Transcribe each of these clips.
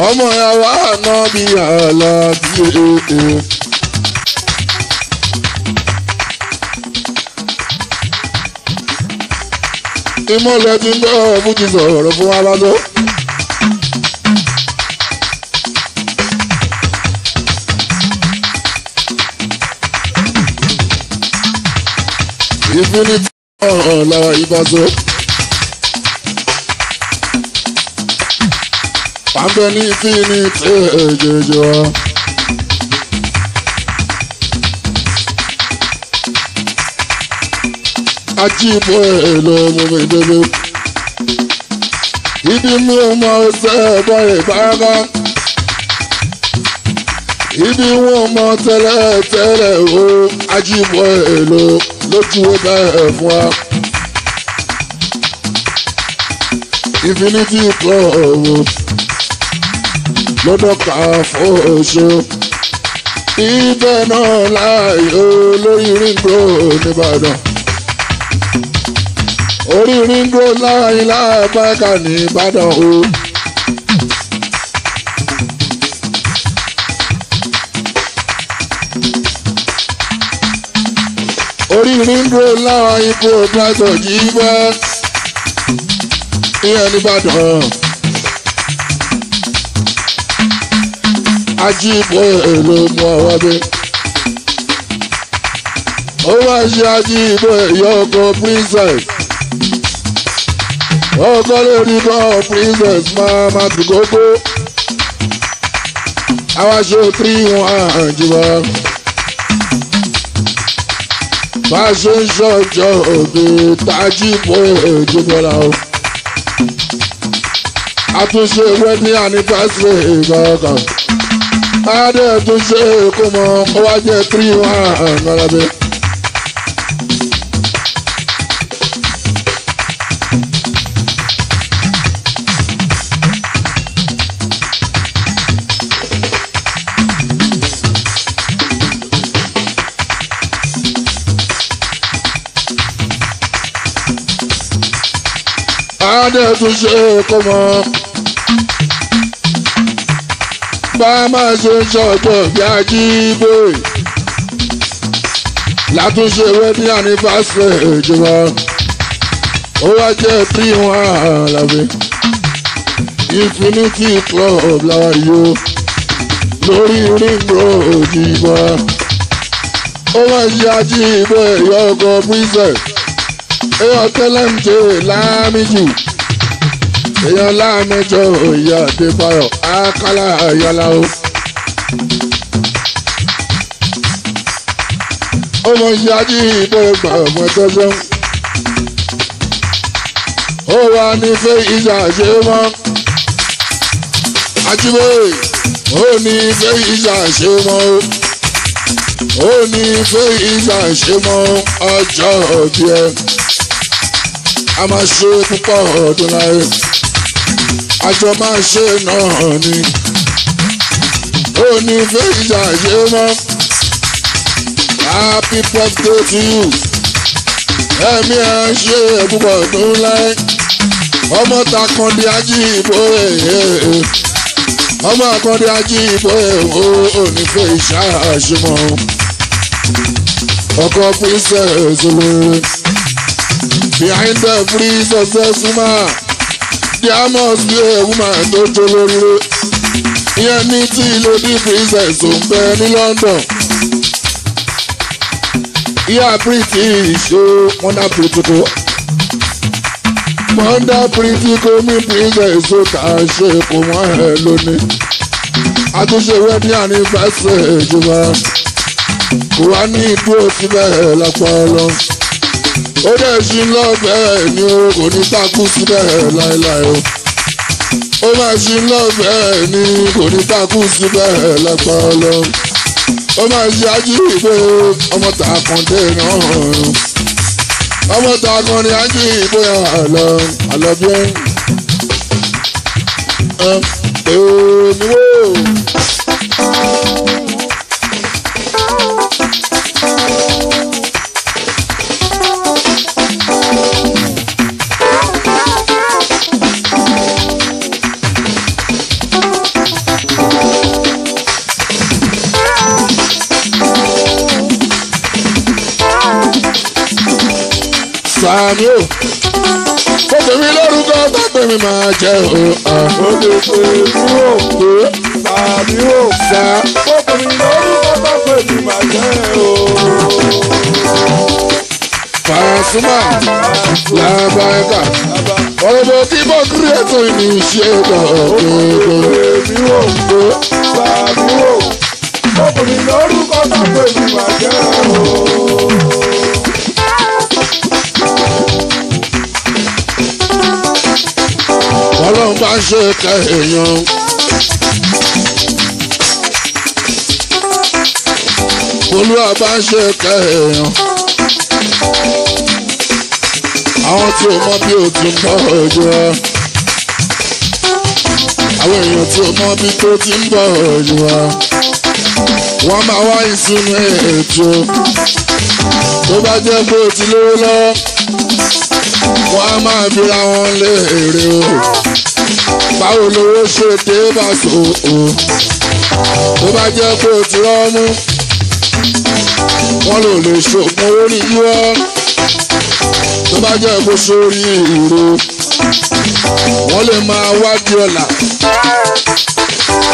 ọmọ yàrá àná bí Àlàbí ìmọ̀lẹ̀ tí ń bọ̀ fújì sọ̀rọ̀ fún wa bá tó. Infinity ọ̀la ìbáṣọ. Pàmpẹ́ ní infinity èjèèjì wa. Ajíbọ̀ èlò ọmọ ìdẹ́lẹ̀. Ibi mi ò mọ ọsẹ ẹ̀bọ ìbára. Ibi wọn mọ tẹ́lẹ̀ o. Ajíbọ̀ èlò lójú bẹ́ẹ̀ fún wa. Infinity Club lọ́dọ̀ ká fún oṣù. Ibẹ̀ náà láàyò lórí Ring Road nìbàdàn. Orí Ring Road láàyè láàbáka nìbàdàn o. Orí Ring Road láwọn ipò pásọ̀ jí bá ìyẹn nìbàdàn. Ajíbọ̀ èlò mú ọwọ́ bí. Ó wá ṣe Ajíbọ̀ èyí ọkọ̀ princess. Ọkọ̀ lórí bọ́ princess máa ti gbogbo. Àwa ṣe 3-1 jùlọ. Bá a ṣe ń ṣọjọ́ òde Ajíbọ̀ èjì bọ́lá o. Àtúnṣe wedding anniversary ìgbàkan. Adé àtúnṣe kó mọ kó wá jẹ́ 3-1 nọ́lábẹ́. Adé àtúnṣe kó mọ. Bá a máa ṣe ṣọ̀pọ̀ bí Ajíbọ̀ látúnṣe wedding anniversary ìjọba. Ó wá jẹ́ 3-1 lábẹ́. Infinity Club làwọn yóò lórí Ring Road ìjọba. Ó wá ṣe Ajíbọ̀ ẹ̀yọ́ ọkọ̀ princess. Èèyàn tẹ́lẹ̀ ń tẹ láàmìjù. Èèyàn láàmẹjọ ìyá Adébáyọ̀ Akálà Ayálà o. Ọmọ ìyá Ajíbọ̀ gbà ọmọ tẹ́sán. Ó wà ní fẹ́ ìjà ṣe mọ́. Ajíbọ̀ ó ní fẹ́ ìjà ṣe mọ́ o. Ó ní fẹ́ ìjà ṣe mọ́ ọjọ́ òbí ẹ. A máa ṣe púpọ̀ ọdún láyé. Àjọ máa ṣe náà ni. Ó ní fẹ́ ìjà ṣe mọ́. Happy birthday to you. Ẹ̀mí ẹ̀ ṣe púpọ̀ ọdún láyé. Ọmọ Takande Ajíbọ̀ ọmọ Takande Ajíbọ̀ ó ní fẹ́ ìṣá àṣemọ́. Ọkọ princess olóore. Behind every successful man, there must be a woman tó tó lóríire. Ìyẹn ní tí lady princess ò ń bẹ ní London. Ìyá British ó wọ́ndà pìtìkò. Wọ́ndà pìtìkò mi princess ó tà ṣe kò wọ́n ẹ̀ lónìí. Àtúnṣe wedding anniversary ìjọba. Kò wá ní ìdúró síbẹ̀ lápá ọlọ́run. Ó dẹ̀ ṣí lọ́bẹ̀ẹ́ ni o kò ní takú síbẹ̀ láéláé o. Ó máa ṣí lọ́bẹ̀ẹ́ ni kò ní takú síbẹ̀ lápá ọlọ́run. Ó máa ṣe Ajíbọ̀ ọmọ Takande náà. Ọmọ Takande Ajíbọ̀ Àlàbí ẹ̀. Èmi wò. sàmì o. Ó pè mí lórúkọ tó pè mí máa jẹ́ o. Ó lè pè mí o. Sàmì o. Ó pè mí lórúkọ tó pè mí máa jẹ́ o. Pasuma Labaika ọ̀rọ̀ tí mo kírètò ní ṣe gbọ̀ngbọ̀ngbọ̀. Èmi wò sàmì wò ọkùnrin lórúkọ tó pè mí máa jẹ́ o. Ọlọ́run bá ń ṣe ká èèyàn. Olúwa bá ń ṣe ká èèyàn. Àwọn tí o mọ bí o ti ń bọ̀ ojú wa. Àwọn èèyàn tí o mọ bí tó ti ń bọ̀ ojú wa. Wọ́n máa wá ìsinmi ètò. Tó bá jẹ́ pé o ti lówó lọ́wọ́, wọ́n á máa bíra wọn léèrè o. Báwo lowó ṣe dé bá so o? Tó bá jẹ́ pé o ti rọ́mú, wọ́n lò lè ṣògùn owó ní yíwọ́. Tó bá jẹ́ kó sórí ìró, wọ́n lè máa wádìí ọ̀la.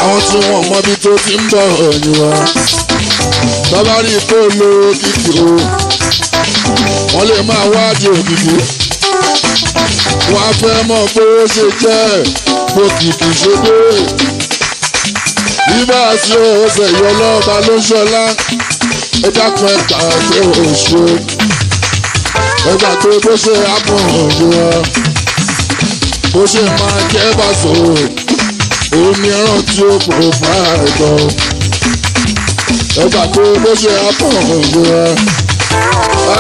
Àwọn tí wọ́n mọbi tó ti ń bọ̀ ọ̀yìn wa. Tó bá rí kó lo kìkì o, wọ́n lè máa wádìí òkìkì. Wọ́n á fẹ́ mọ̀ pé ó ṣe jẹ́ bó kìkì ṣe dé. Bíbá sí ọ̀sẹ̀ yọ lọ́ba ló ń ṣọlá. Ẹ dákun ẹ̀ka pé òṣù. Ẹgbà tó bó ṣe ápùn òjò wa. Bó ṣe máa jẹ́ bàṣọ. Omi ẹran tí ó pòfáìtọ̀. Ẹgbà tó bó ṣe ápùn òjò wa.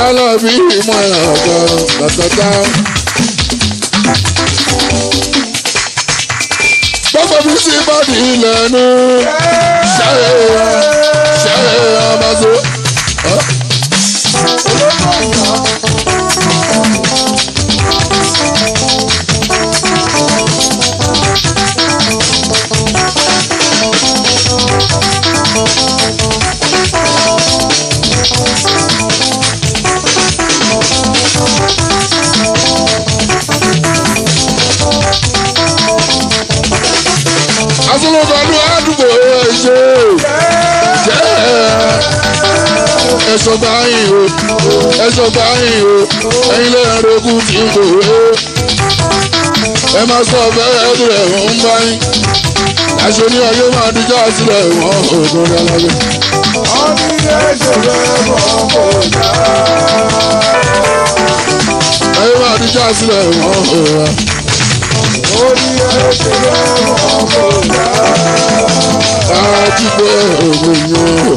Alábí ìmọ̀ ẹ̀rọ tàtàtà. Gbogbo mi sí bọ́ọ̀dì ilẹ̀ nù. Ṣẹ́yẹ ọmọdé. Asọ́lọ́dọ̀ọ́dún àdúgbò ẹ̀ṣẹ́ ẹ̀ṣọ́ báyìí o ẹ̀ṣọ́ báyìí o ẹ̀yin lẹ́yìn rẹ̀kú tí ń bò ó. Ẹ máa sọ bẹ́ẹ̀ rẹ̀ wọ́n ń báyìí. Aṣọ ní ayé máa díjà sílẹ̀ wọ́n ògùn lọ́lọ́gbẹ́. Wọ́n ní ẹ̀ṣẹ̀ rẹ̀ wọ́n kò dá. Ayé máa díjà sílẹ̀ wọ́n ògùn. Ó ní ẹ̀ṣẹ̀ rẹ̀ wọ́n kò dá. Àjígbé ògùn yóò.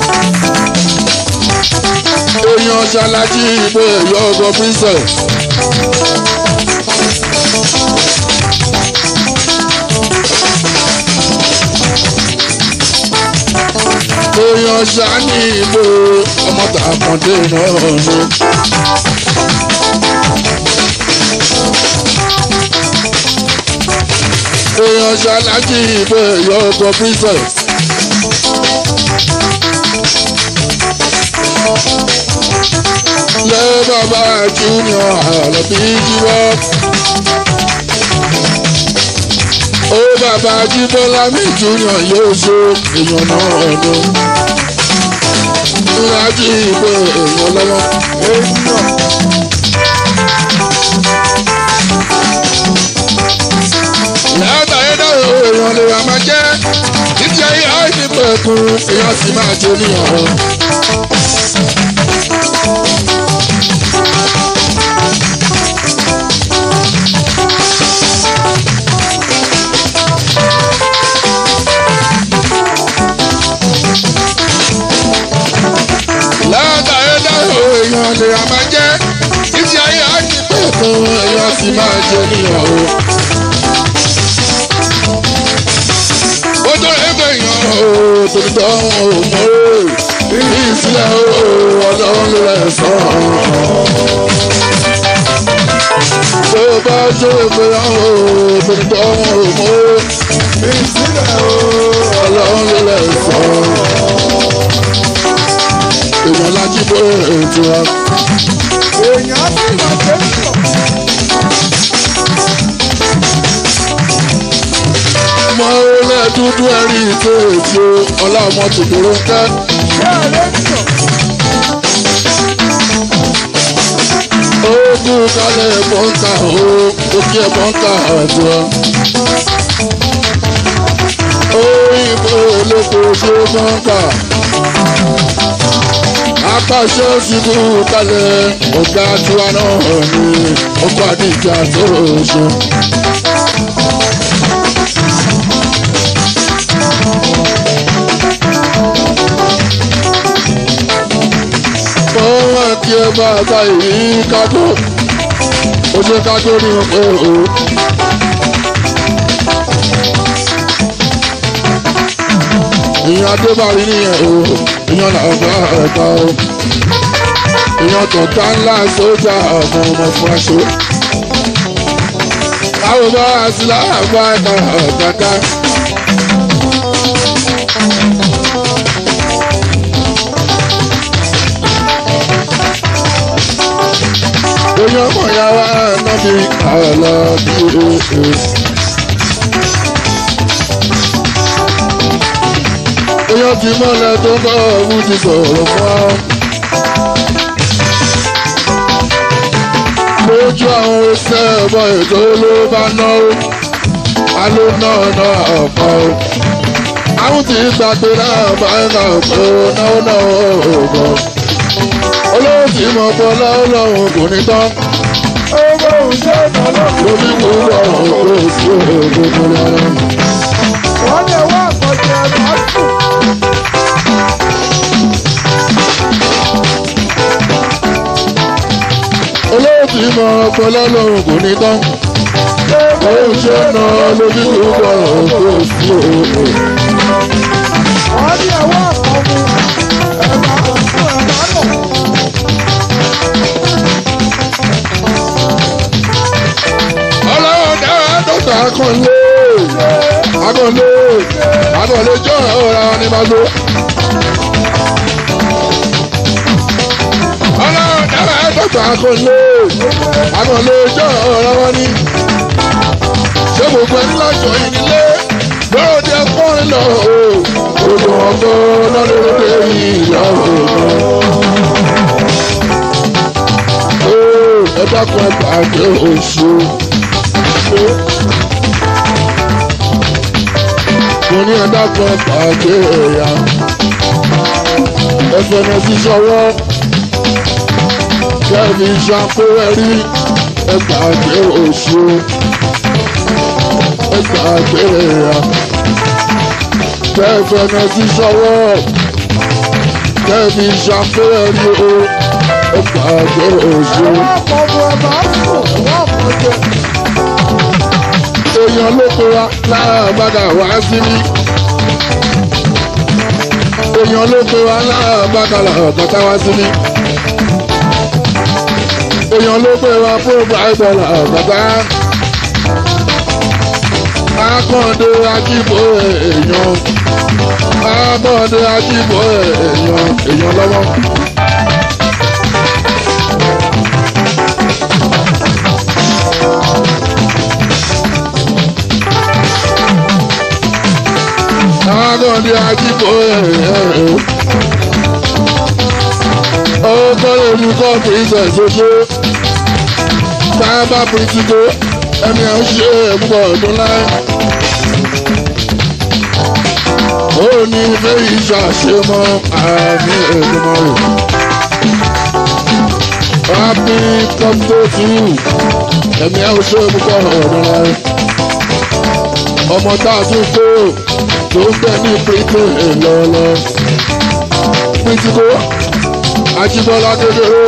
Èèyàn ṣalájí ìgbé yọ̀ọ̀gọ̀ princess. Èèyàn ṣáání ìgbé ọmọ tàkàndé náà ni. Èèyàn ṣalájí ìgbé yọ̀ọ̀gọ̀ princess. Lé bàbá junior àlọ́bí jíwọ́. Ó bàbá jíbọ́lá mi junior yóò ṣe èèyàn náà ọ̀nà. Ìrájí ìgbé èèyàn lọ́wọ́. Lẹ́yìn àyẹ̀dá èèyàn lè wà máa jẹ́. Títí ayé àìsí pẹ̀kun èèyàn sì máa jẹ́ níyàn. Èèyàn lè ra máa jẹ́ títí ayé àti pẹ̀kun èèyàn sì máa jẹ níyàn o. Ó tó rẹ̀ pé èèyàn o tòótọ́ ò mọ̀ o. Bí ìsílẹ̀ o ọlọ́run ló rẹ̀ sàn. Tó bá ṣe pé àwọn o tòótọ́ ò mọ̀ o. Bí ìsílẹ̀ o ọlọ́run ló rẹ̀ sàn. Èèyàn lájú bó ètò wa. Èèyàn sì máa jẹ́ nìkan. dúdú ẹ̀rí ìtò ètò ọlá ọmọ tòkòrò ń kẹ́. Ogun kalẹ̀ bọ́ńkà o, òkè bọ́ńkà ọ̀dọ́. Òyìnbó olóko ṣe bọ́ńkà. Apàṣẹ òṣìbú kalẹ̀ ọ̀gá tiwa náà ní ọkọ̀ àdìjà tó ṣe. Wọ́n kí ẹ bá bá yìí kájọ́, ó ṣe kájọ́ ní ọ̀pẹ o. Ìyẹn Adébárí nìyẹn o, ìyẹn làbá ẹ̀ka o. Ìyẹn tọ̀tà ńlá sójà ọ̀gbọ̀n ọmọ fún aṣọ. Àwọn bá a sí láàbá ẹ̀ka ọ̀gáká. Oyún ọmọ ya wa náà bí àlọ́ bí èèyàn. Oyún ti mọ́lẹ̀ tó bọ̀ ọ̀hún ti sọ̀rọ̀ fún wa. Lójú àwọn oṣẹ́ ẹ̀bọ̀ ètò ló bá náwó. Aló náà náà ọ̀pọ̀ o. Àwọn tí gbàgbé náà bá ń kà pé náwó náà ọ̀gbọ̀n. Olówó tí mo pọ̀ lọ́wọ́ kò ní tán. Owó òṣè ìdáná lórí wúrọ̀ òkú sí òkú lọ́rọ̀. Wọ́n lè wá àkọsí ẹ̀ka sùn. Olówó tí mo pọ̀ lọ́wọ́ kò ní tán. Owó òṣè náà lórí wúrọ̀ òkú sí òkú. Wọ́n lè wá àkọsí ẹ̀ka sùn. Akọ̀lé jọ ọ̀rọ̀ ni máa lo. Ọlọ́run dára ẹ̀dọ́gba akọ̀lé jọ ọ̀rọ̀ wọn ni. Ṣé gbogbo ẹni lájọ yìí nílé lọ́rọ̀ tí ẹ kọrin lọ o? Gbogbo ọgbọ́ lọ́lọ́dẹ ìyá òun. Ẹ dákun ẹ bàjẹ́ oṣù. Mo ní ẹ̀dá kan pàdé ẹ̀yà ẹ̀fẹ̀nẹ̀ sí sọ́wọ́ kẹ́mi ṣàkóyẹ̀rí ẹ̀pàdé oṣù ẹ̀pàdé ẹ̀yà kẹ́fẹ̀nẹ̀ sí sọ́wọ́ kẹ́mi ṣàkóyẹ̀rí o ẹ̀pàdé oṣù. Èèyàn ló pe wa láàbàdà wá sí ní. Èèyàn ló pe wa láàbàdà làbàtà wá sí ní. Èèyàn ló pe wa fúrúbàìbọ̀ làbàtà. Akọ́ndé ajíbò èèyàn. Akọ́ndé ajíbò èèyàn lọ́wọ́. Akọ́ndé ajíbò èèyàn. Ó kọ́lé olùkọ́ princess oṣù. Sábà pìrìtìkó ẹni à ń ṣe ẹ̀pọ̀ ọdún láì. Ó ní ilé ìṣàṣemọ́ àmì ẹ̀dùnmọ́ rẹ̀. Happy birthday to you. Ẹ̀mí à ń ṣe ẹ̀pọ̀ ọdún láì. Ọmọ tá a tún kó tó ń bẹ ní pìrìtì lọ́lọ́. Pìrìtìkó Ajíbọ́lá kékeré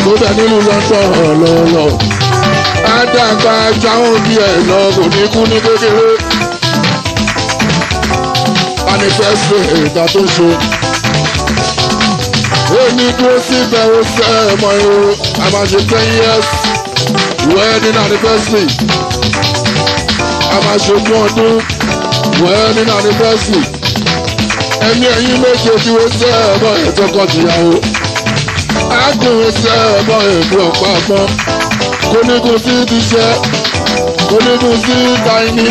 tó bẹ nílùú London lọ́lọ́. Àdàgbà jáwọn bí ẹ̀ lọ kò ní kú ní kékeré. Manifesto ìta tó ṣe. Ó ní dúró síbẹ̀ ó sẹ́ ẹ̀mọ́ ihò. A máa ṣe 10 years wedding anniversary. A máa ṣe 20 ọdún wedding anniversary. Ẹni ẹ̀yìn méje tí ó sẹ́ ẹ̀mọ́ ètò kọ̀tìyàwó. Akùnrin sẹ́ ẹ̀mọ́ ètò ọ̀pá àpọ́n. Kóníkun sí ti ṣẹ́, kóníkun sí tàìní,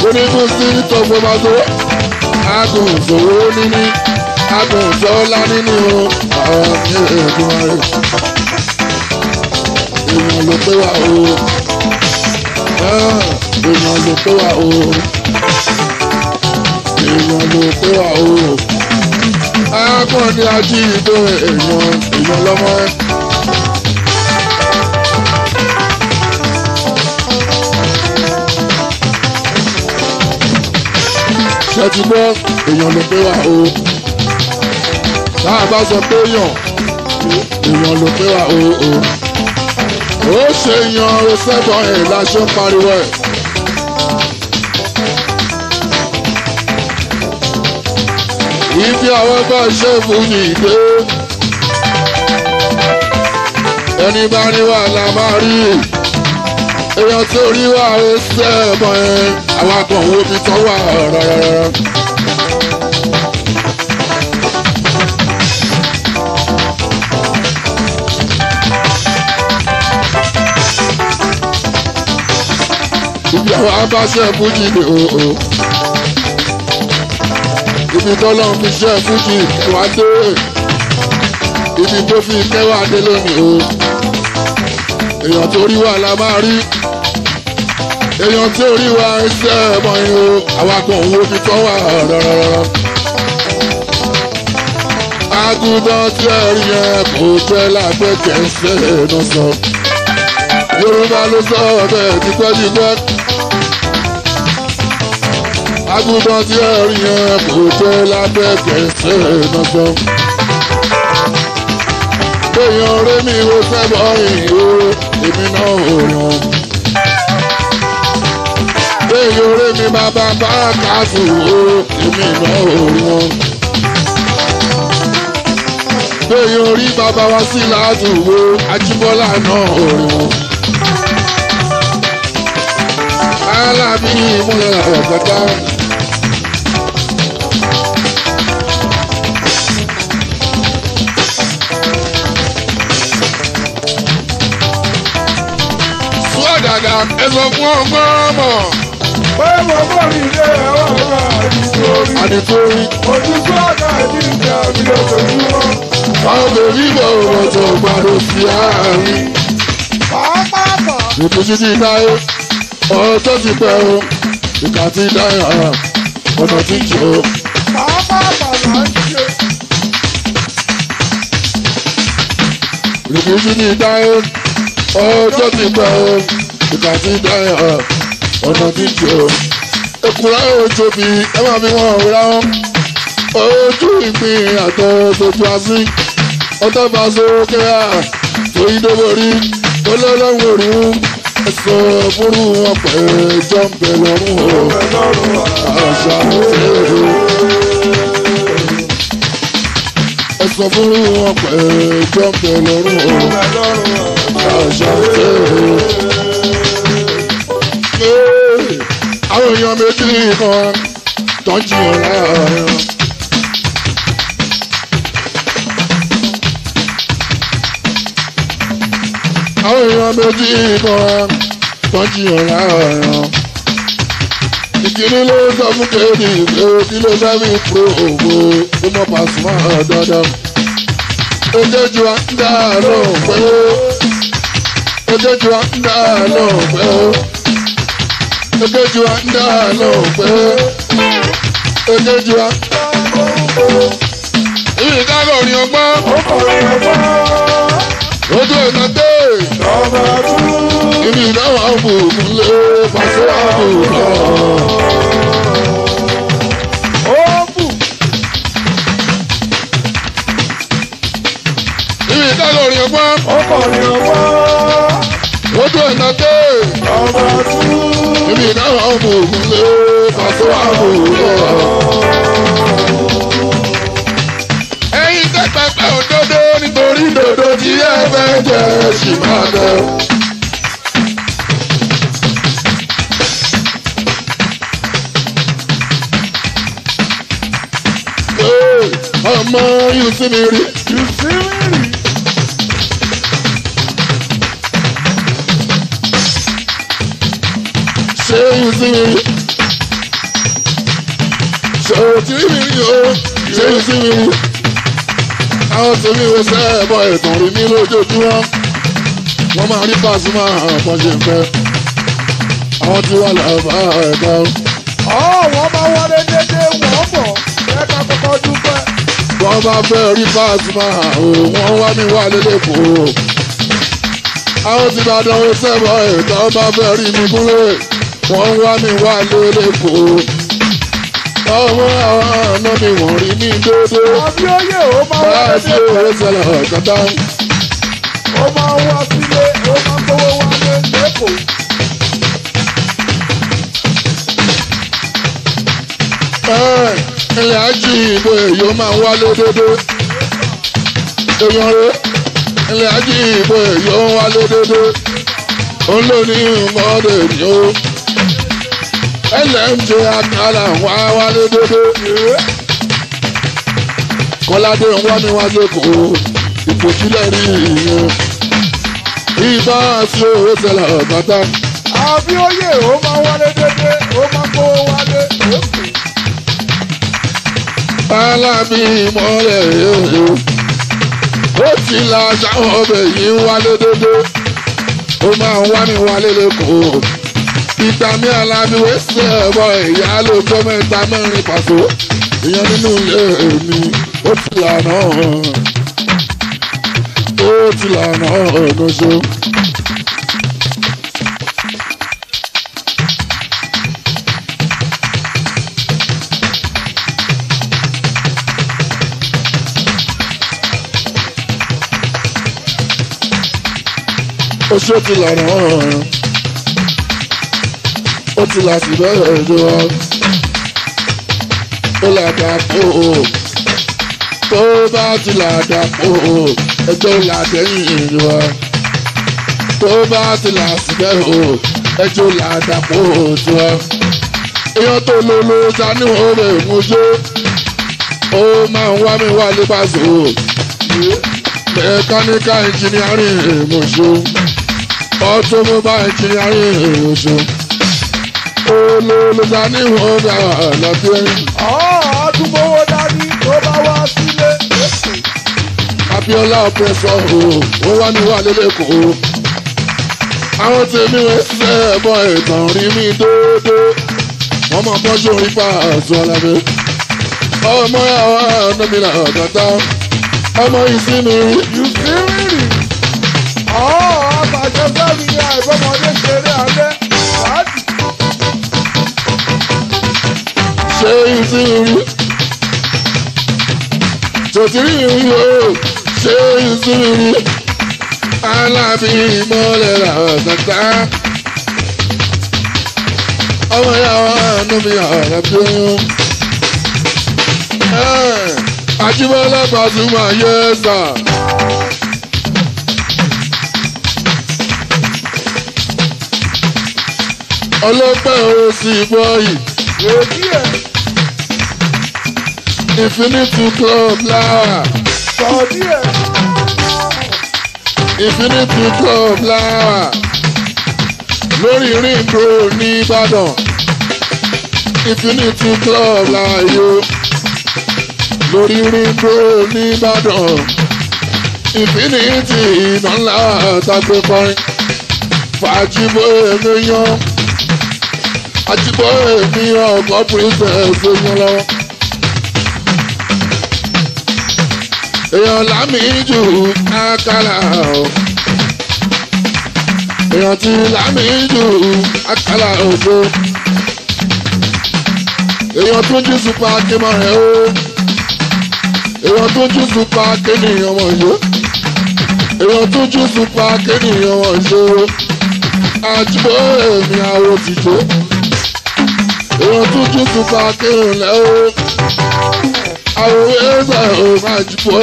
onígun sí tọ́gbọ́ máa tó agùn ìṣòro níní agùn ìṣọ́lá nínú àwọn ní ẹ̀ẹ́dùn rẹ̀ èèyàn ló pé wà o èèyàn ló pé wà o èèyàn ló pé wà o akọni ají ìdó èèyàn lọ́mọ ẹ̀. ṣe ti gbọ́ èèyàn ló pé wà o tá a bá sọ pé èèyàn ló pé wà o ó ṣe yan o sẹ́bọ̀ ẹ̀ láṣọ pariwo ẹ̀. ìdí àwọn bá ṣe fún yìí dé ẹni bá ní wà lá máa rí èèyàn tó rí wà ó sẹ́bọ̀ ẹ̀ àwọn akọ̀wé omi tó wà rárá. ibi àwọn abáṣẹ fújì ni o ibi tọ́lọ́ fi ṣe fújì kẹwàá dé ibi tó fi kẹwàá dé lónìí o èèyàn tó rí wa la máa rí èèyàn tó rí wa ẹsẹ̀ ẹ̀mọ́ yìí o awakọ̀ òun omi tọ́ wà rárá. agùntàn tí ẹ rí yẹn kò jẹ́ lágbẹ́kẹ̀ ṣe é náà sọ Yorùbá ló sọ bẹ́ẹ̀ tipẹ́tipẹ́. agùntàn tí ẹ rí yẹn kò jẹ́ lágbẹ́kẹ̀ ṣe é náà sọ. èèyàn rẹ̀ mi ò sẹ́bọ̀ yìí o èmi náà ò yàn. èèyàn rẹ̀ mi bàbá bá kàásù o èmi náà ò yàn. èèyàn orí bàbá wa sí ládùúgbò Ajíbọ́lá náà ò yàn. alábí ìmúlẹ̀ ọ̀gọ́dá. Dada ẹsọ fún ọmọ. pé mo bọ̀ ní ilé ẹ̀rọ ọ̀gá àdìsórí. àdìsórí. ojúṣe ọ̀gá ìdíjà mi lójoojúmọ́. àwọn bèbí bọ̀ ọ̀rọ̀ tó gbàdọ̀ sí àárín. pàápàá. ìtúsí ti dáyé ọjọ́ ti pẹ́ o ìkà ti dáyé ọ̀nà ti jẹ́ o. pàápàá là ń ṣe. ìtúsí ti dáyé ọjọ́ ti pẹ́ o ìkà ti dáyé ọ̀nà ti jẹ́ o. èkúrá ojú bí ẹ máa fi wọn òwúrọ̀ wọn ojú ìpín àtọ̀ tójú asín ọtọ́ bá sókè à tó ìdóborí olólùwọ̀n òrùn ẹ̀sọ́ fúrú wọn pẹ̀ jọ́ǹbẹ̀ lọ́rùn o àṣà òṣèré ẹ̀sọ́ fúrú wọn pẹ̀ jọ́ǹbẹ̀ lọ́rùn o àṣà òṣèré. àwọn èèyàn méjì kan tó ń jiyàn láàárín. àwọn èèyàn méjì kan tó ń jiyàn láàárín. ìkíní ló sọ fún kéèdì pé kí ló fẹ́ mi pro òwò ó mọ Pasuma dandan. ojoojú wa ń dá lóhùn pé ojoojú wa ń dá lóhùn pé ojoojú wa ń dá lóhùn pé ojoojú wa. ibi ìdáná ò ní ọgbọ́n. ó kọ̀ọ̀rọ̀ ọgbọ́n. ojú ìta dé. ọba tún. ibi ìdáná àbùkún lé Pasuma àbùkún. ó bù. ibi ìdáná ò ní ọgbọ́n. ó kọ̀ọ̀rọ̀ ọgbọ́n. ojú ìta dé. ọba tún. ibi ìdáná àbùkún lé Pasuma àbùkún. ẹ̀yin tẹ́pẹ́pẹ́ òdodo nítorí dòdò tí ẹ fẹ́ jẹ ṣì máa bẹ. ọmọ yìí sí mi rí. you see me. ṣé yìí sí mi rí. Ṣòtí mi rí o, ṣé mi sí mi rí? Àwọn tèmi wo sẹ́ ẹ̀bọ̀ ìtàn rí mi lójoojúmọ́. Wọ́n máa rí Pasuma bọ́n ṣe ń fẹ́. Àwọn tí wà lábá ẹ̀ka. Wọ́n máa wọlé dédé wọ́n bọ̀ ẹ̀ka kọ́kọ́ dúpẹ́. Wọ́n bá fẹ́ rí Pasuma wọ́n wá mi wá lélẹ́kọ̀ọ́. Àwọn tí Ìbàdàn wo sẹ́bọ̀ ìtàn bá fẹ́ rí mi kúnlẹ̀. Wọ́n wá mi wá lélẹ́kọ̀ọ́. Ọmọ àwọn àna mi wọ̀n rí ní dédé. Àbí oyè ó máa wá Láti òwe sẹlẹ̀ ọ̀kadà. Ó máa wá sílé, ó máa gbówó wálé lẹ́kọ̀ọ́. Ilẹ̀ ají ìbò èyí ó máa wálé dédé. Èèyàn rẹ̀ ilẹ̀ ají ìbò èyí ó ń wálé dédé. Òun ló ní mọ́ọ̀dé ni ó. LMJ Akala wá wálé dédé. Kọ́ládé ń wá mi wá lẹ́kọ̀ọ́. Ìpòsílẹ̀ rí ìyẹn. Ibà sí òwe sẹlẹ̀ ọ̀gátá. Àbí oyè ó máa wálé dédé, ó máa gbówó wálé lẹ́kọ̀ọ́. Alábí mọ́lẹ̀ yóò. Ó ti la sáwọn ọbẹ̀ yìí ń wálé dédé. Ó máa ń wá mi wálé lẹ́kọ̀ọ́. Ìgbà mi Alábí wẹ́sẹ̀ ẹ̀bọ̀ ìyá ló tó mẹ́ta mẹ́rin pàṣẹ. Ìyẹn nínú ilé mi. Ó ti lànà ọ̀nàṣọ́. Ó ṣe ti lànà ọ̀ràn. Ó ti là sí bẹ́ẹ̀ ẹ̀jọ́ wa. Ó là dà pò ó. Tó bá ti là dà pò ó. Ẹjọ́ là dẹ́yìn ìlú wa. Tó bá ti là sí bẹ́ẹ̀ ó. Ẹjọ́ là dà pò ó tó wa. Èèyàn tó lolo sani ó lè mú jó. Ó máa ń wá mi wá lé pàṣẹ o. Mẹkáníkà ìjìnìárì èmọ̀ṣọ́. Automobile engineering èmọ̀ṣọ́. Olólùsá ní ìwọ̀n ọ̀gá àlàbíyẹn. Àdúgbòwò dání tó bá wá sílé. Abíọ́lá ọ̀pẹ̀sọ̀ ó wá ní wà lélẹ́kọ̀ọ́. Àwọn tèmi wẹ̀ ṣẹ́ ẹ̀bọ̀ ìtàn rí mi déédéé. Wọ́n máa bọ́jú orí pa àṣọ alábẹ́. Ọmọ àwọn ànàmìlà ọ̀gátá. Ọmọ ìsinmi rí. Ìsinmi. Àbàjẹ́ fẹ́mi ni àìbọ́mọdé ṣeré alẹ́. Ṣé ìsinmi rí? Tòtìrí rí o. Ṣé ìsinmi rí? Alábí mọ́lẹ̀ ọ̀gátá. Ọmọ àwọn ànàmìlà ọ̀gátá. Ajíbọ́lá Pasuma yẹ́sà. Ọlọ́pẹ́ òsì bọ́yì. Èdí ẹ̀. Infinity Club láwà. Sọ̀dí ẹ̀. Infinity Club láwà. Lórí ring road ní Ìbàdàn. Infinity Club láàyò. Lórí ring road ní Ìbàdàn. Infinity iná ńlá àtàgbé kọrin. Fàájìbó èmi yan. Àjìbó èmi ọkọ̀ princess èèyàn lọ. Èèyàn Lámìjù Àkàlà o. Èèyàn ti Lámìjù Àkàlà òjò. Èèyàn tó jí super kémọ̀ rẹ̀ o. Èèyàn tó jí super kéèyàn wọ̀ yó. Èèyàn tó jí super kéèyàn wọ̀ yó. Àjìbó èmi àwọ̀ tìjó. Èèyàn tó jí super kéèyàn lẹ́ o. Àwọn ẹ̀sà òun àjìbó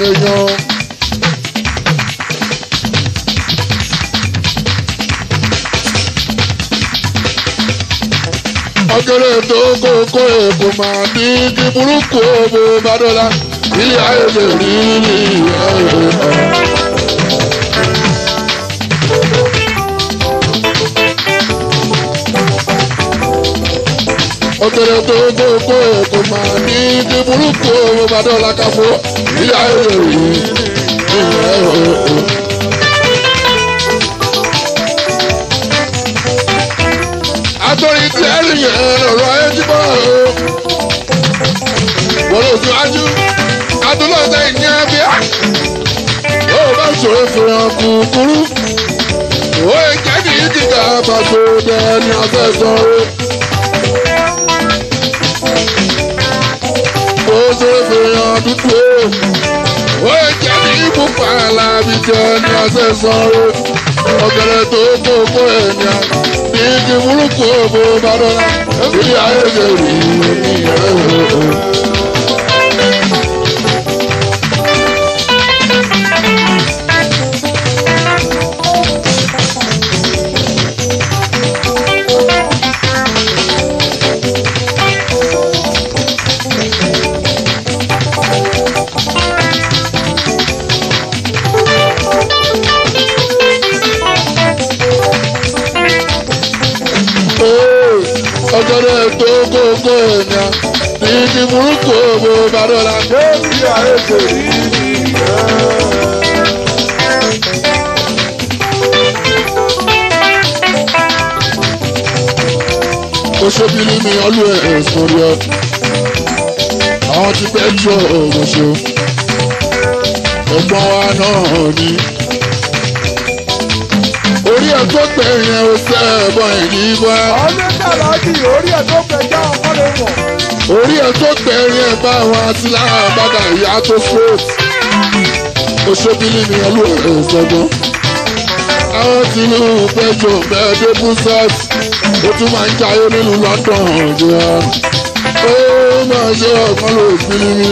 èèyàn. Ọ̀gẹ̀dẹ̀ tó kókó èkó máa ní kí burúkú òbò bá dọ́là ilé ayé lè rí rí ọ̀gẹ̀dẹ̀ tó gbogbo kò máa ní kí burúkú owó bá dọ́là káfó ilé ayé yìí ìyẹn o. àtòrí tí ẹ̀rí yẹn lọ̀rọ̀ ayé jí bọ́ o. wọ́n lọ síwájú adúlọ́sẹ̀ ìní ẹ̀bíà ó bá ṣòro fún ọ kúkúrú. ó jẹ́ kí kíkà pàtó dẹ́ni ọ̀sẹ̀ sọ̀rọ̀. ó ṣòro fún ọ dúdú o. ó jẹ́ kí ikú pààlà bí dẹ́ni ọ̀sẹ̀ sọ̀rọ̀. ọ̀gẹ̀dẹ̀ tó gbogbo ènìyàn ní kí burúkú òbò bá dọ́là ilé ayé ṣe rí ìyẹn. ọ̀gẹ̀dẹ̀ tó gbogbo ènìyàn ní kí burúkú òbò bá dọ́là lórí ayé ṣe rí nìyẹn. ó ṣe bí ní mi ọlú ẹ̀ sórí ọ àwọn ti pẹ́trò òmùṣó ẹ̀gbọ́n wa náà ni orí ẹ̀ tó gbẹ̀yìn ẹ̀ ó sẹ́ ẹ̀bọ̀n ìdí bá. ọdún tàlájì orí ẹ̀ tó gbẹ̀já ọkọ lè mọ̀. orí ẹ̀ tó gbẹ̀yìn ẹ̀ bá wọn àti láàbàdà ìyá tó straight ó ṣe bí ní mi ọlú ẹ̀ sọ́gbọ́n. àwọn tí inú pẹ́jọ bẹ́ẹ̀ dé brussels ó tún máa ń jayé nínú London jẹ́ ó máa ṣe ọ̀kan ló ìpínlẹ̀ mi.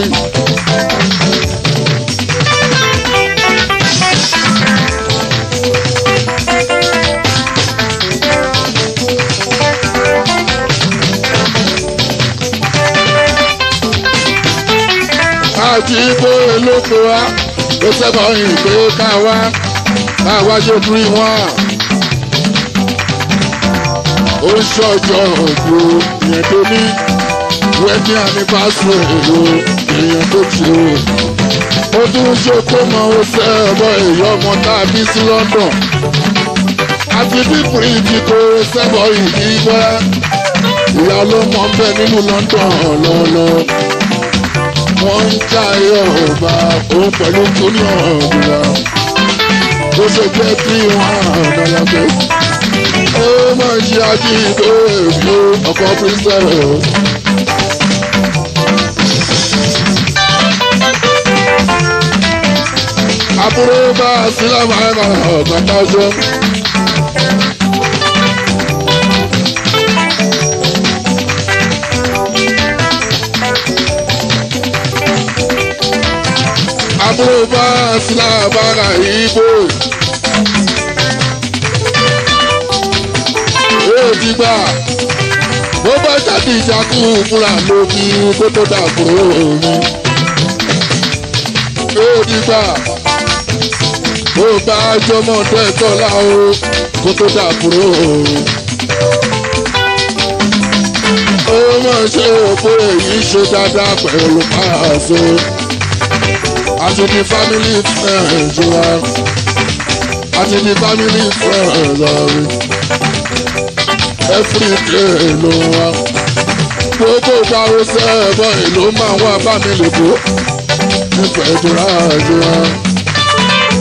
àti ibo olóko wa ló sẹ́kọ̀ọ́ ìgbé káwá ṣe kúrì wọ́n. ó ń ṣọjọ́ ọ̀gbọ́ ìyẹn tó ní wẹ́dí ànífàsó èrò èèyàn tó ṣe o. ó tún ṣe kó mọ ó sẹ́ ọ̀bọ èyí ọmọ tá a bí sí London. àti bíbélì ti kó sẹ́bọ̀ ìdí bá ìyá ọlọ́mọ ń bẹ nínú London lọ́lọ́. wọ́n ń jayé ọba òun pẹ̀lú tóní ọ̀gbìnà. ó ṣe jẹ́ kí wọ́n àdàlàgbé. ó máa ń ṣe ají ìgbó èbú ọkọ̀ pírísẹ̀rẹ̀ o. àbúrò bá a sí lámàá ọ̀gbàtà ọjọ́. àbúrò bá a sí lábàárà ìbò. ti gbà bó bá jáde ìjákú múra lóbi kó tó dàgbòrò mi. ó ti gbà bó bá jọmọ dẹ́tọ́lá o kó tó dàgbòrò mi. ó mọ̀ ṣe òpó èyí ṣe dáadáa pẹ̀lú Paso àti ní family friends wa àti ní family friends ọ̀rẹ́. every day ló wá gbogbo ìgbàwó sẹ́ẹ̀bọ̀ èlò máa wá bá mi lè bó nífẹ̀ẹ́ ìdúrà ìdúrà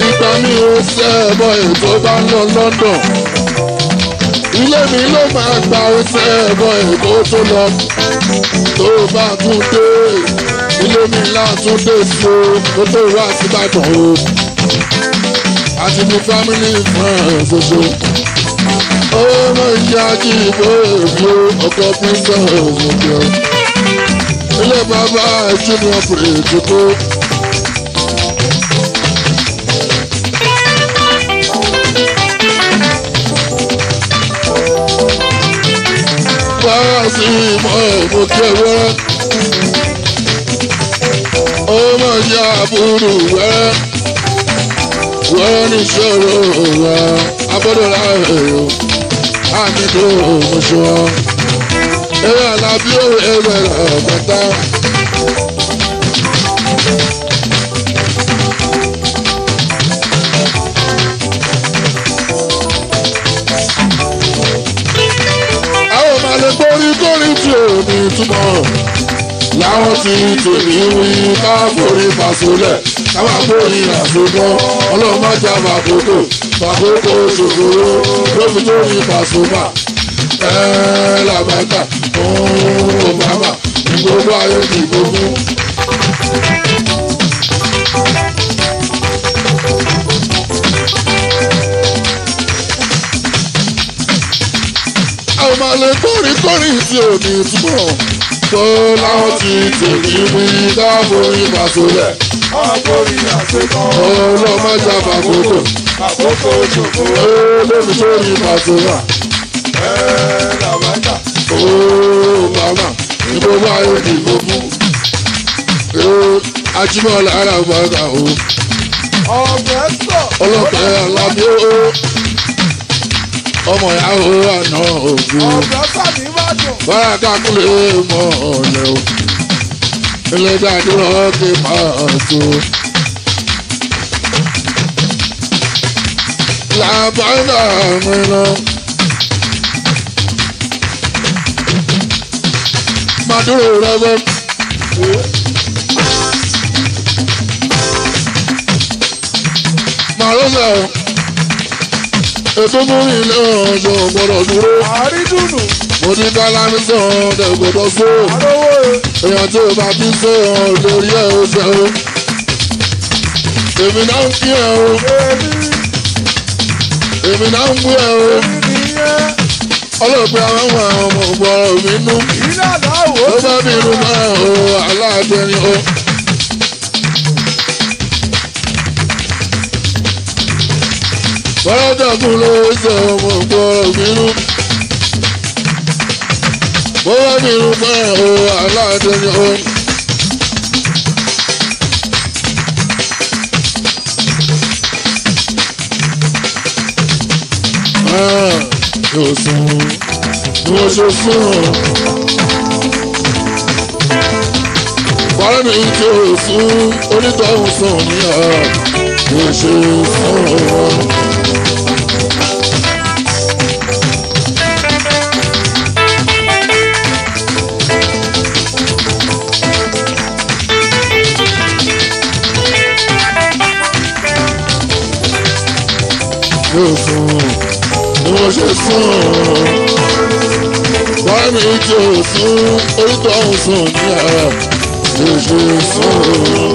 ìgbà mi ò sẹ́ẹ̀bọ̀ ètò bá ń lọ London ilé mi ló máa gba ó sẹ́ẹ̀bọ̀ ètò tó lọ tó bá tún dé ilé mi látún dé sí o kó tó wá síbàdàn o àti ní family friends ṣoṣo. ọmọ ìyá kí ìbò èbí ọkọ̀ princess òkè ilé bàbá junior bridge kó. báyà sí ìmọ̀ òkè wẹ́rẹ́ ọmọ ìyá àbúrò wẹ́rẹ́ wẹ́rẹ́ ní ìṣòro wẹ́ abọ́dọ̀ láàrin àmì tó mọ̀ṣọ́ Ewé Alábí ó ewé ọ̀pẹ̀ta. Àwọn ọmọ alẹ́ kórìkórì tí ò ní túmọ̀. Láwọn tí tèmi wí ká forí fàṣọlẹ̀. Káwá forí àṣekọ́. Ọlọ́run má já bàkókò. Bàkókò ṣòkòrò. Lóbi tó ní Pasuma. Làbàtà Obama ní gbogbo ayé ti gbogbo. Àwọn máa lè kórìkórì tí ò ní túbọ̀. Tó láwọn ti tèmi wí dáàbò ìfàsólẹ̀. Àforí àṣekọ́. Ọlọ́mọjà bàkókò. Àkókò ṣòfò. Lóbi tó ní Pasuma. Làbàtà Obama ní gbogbo ayé ti gbogbo. Ajímọ̀lá alágbàgà o. ọ̀gbẹ́ sọ̀. Ọlọ́pẹ́ Alábí o. Ọmọ ìyàwó àná ògùn. Ọ̀gbẹ́ sàmì Ìbàdàn. Báràkà kúlẹ̀ mọ́ ọ̀lẹ́ o. Ilé dáadé ọ̀kẹ́ máa tó. Làbàgà mi lọ. Màdúró rẹ́gbẹ́. Màlúùsà ètò múrin ilé ọ̀ṣọ́ gbọ́dọ̀ dúró. Àrídùnù. Mo ti bá lámì sàn dẹ̀gbọ́dọ̀ só. Àrówó. Èèyàn tí o bá ti sọ lórí ẹ̀ o ṣe o. Èmi náà ń kí ẹ o. Èmi náà ń gbé ẹ o. Nìyẹn. Ọlọ́pẹ́ àwọn ọmọ ọgbọ̀rọ̀ mi nú. Ìlànà àwò. Ó bá mi nù náà o aláàtẹ̀ni o. Bọ́lọ́dọ̀kùn ló sọ ọmọ ọgbọ̀rọ̀ mi nú. Ó bá mi nù náà o aláàtẹ̀ni o. Yóò sùn bí wọ́n ṣe sùn. Bọ́lá mi tí o sùn onítọ̀hún sùn ní ọ̀ bí o ṣe sùn. Yóò sùn bí wọ́n ṣe sùn. Bọ́lá mi tí o sùn onítọ̀hún sùn ní ọ̀ bí o ṣe sùn.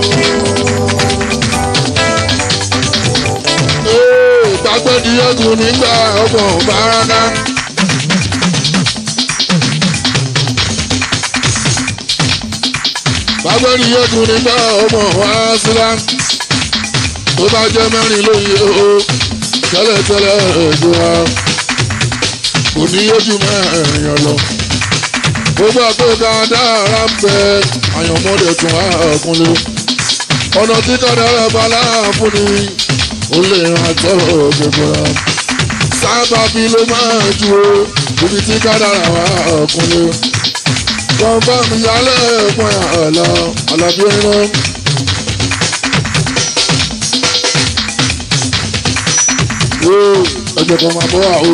Gbàgbọ́dì ọdún nígbà ọgbọ̀n bàràkà. Gbàgbọ́dì ọdún nígbà ọgbọ̀n wá sílá. Tó bá jẹ́ mẹ́rin lóye o, tẹ́lẹ̀tẹ́lẹ̀ ìjọba. Kò ní yójú mẹ́rin ọlọ. Gbogbo àtọ́ka dára ń bẹ àyànmọ́dé tún á kúnlé. Ọ̀nà tí kádàrá bá láàfún ni ó lè ràn tọ́rọ̀ gbogbo ra. Sábàbí ló máa ju o ibi tí kádàrá wà kúnlé. Kọ̀ǹfàm ìyálẹ̀ ẹ̀pọ̀n àlà Àlàbí iná. Ẹjọ́ kan máa bọ́ wà o.